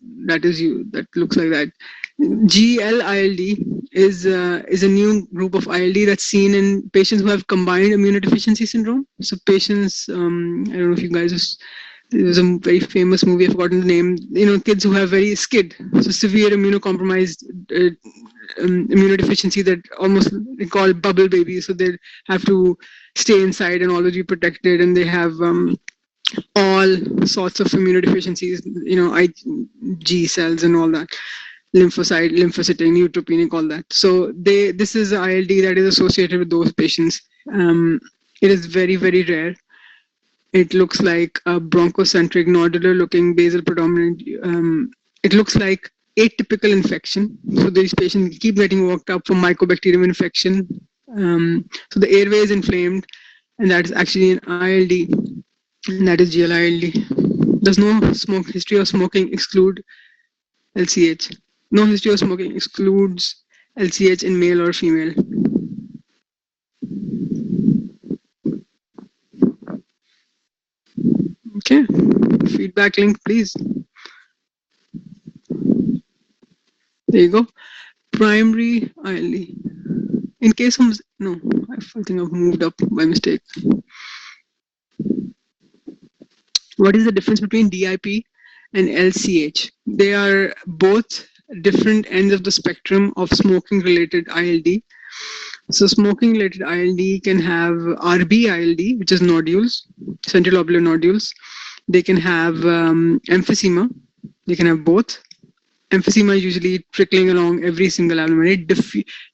[SPEAKER 1] looks like that. GL-ILD is a new group of ILD that's seen in patients who have combined immunodeficiency syndrome. So patients, I don't know if you guys There's a very famous movie, I've forgotten the name. Kids who have very SCID, so severe immunocompromised immunodeficiency, that almost they call bubble babies. So they have to stay inside and always be protected, and they have all sorts of immunodeficiencies, Ig cells and all that, lymphocytic, neutropenic, all that. So this is ILD that is associated with those patients. It is very, very rare. It looks like a bronchocentric, nodular looking, basal predominant. It looks like atypical infection. So these patients keep getting worked up for mycobacterium infection. So the airway is inflamed, and that is actually an ILD, and that is GL ILD. Does no history of smoking exclude LCH? No history of smoking excludes LCH in male or female. Okay, feedback link, please. There you go. Primary ILD. In case of, no, I think I've moved up by mistake. What is the difference between DIP and LCH? They are both different ends of the spectrum of smoking related ILD. So smoking related ILD can have RB ILD, which is nodules, central lobular nodules. They can have emphysema. They can have both. Emphysema is usually trickling along every single alveoli.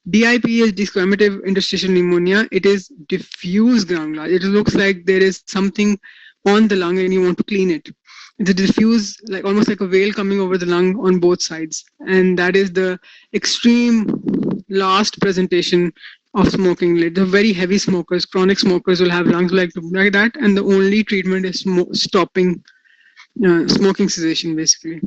[SPEAKER 1] DIP is desquamative interstitial pneumonia. It is diffuse granuloma. It looks like there is something on the lung and you want to clean it. It's a diffuse, like almost like a veil coming over the lung on both sides. And that is the extreme last presentation of smoking. The very heavy smokers, chronic smokers will have lungs like that, and the only treatment is stopping smoking cessation, basically.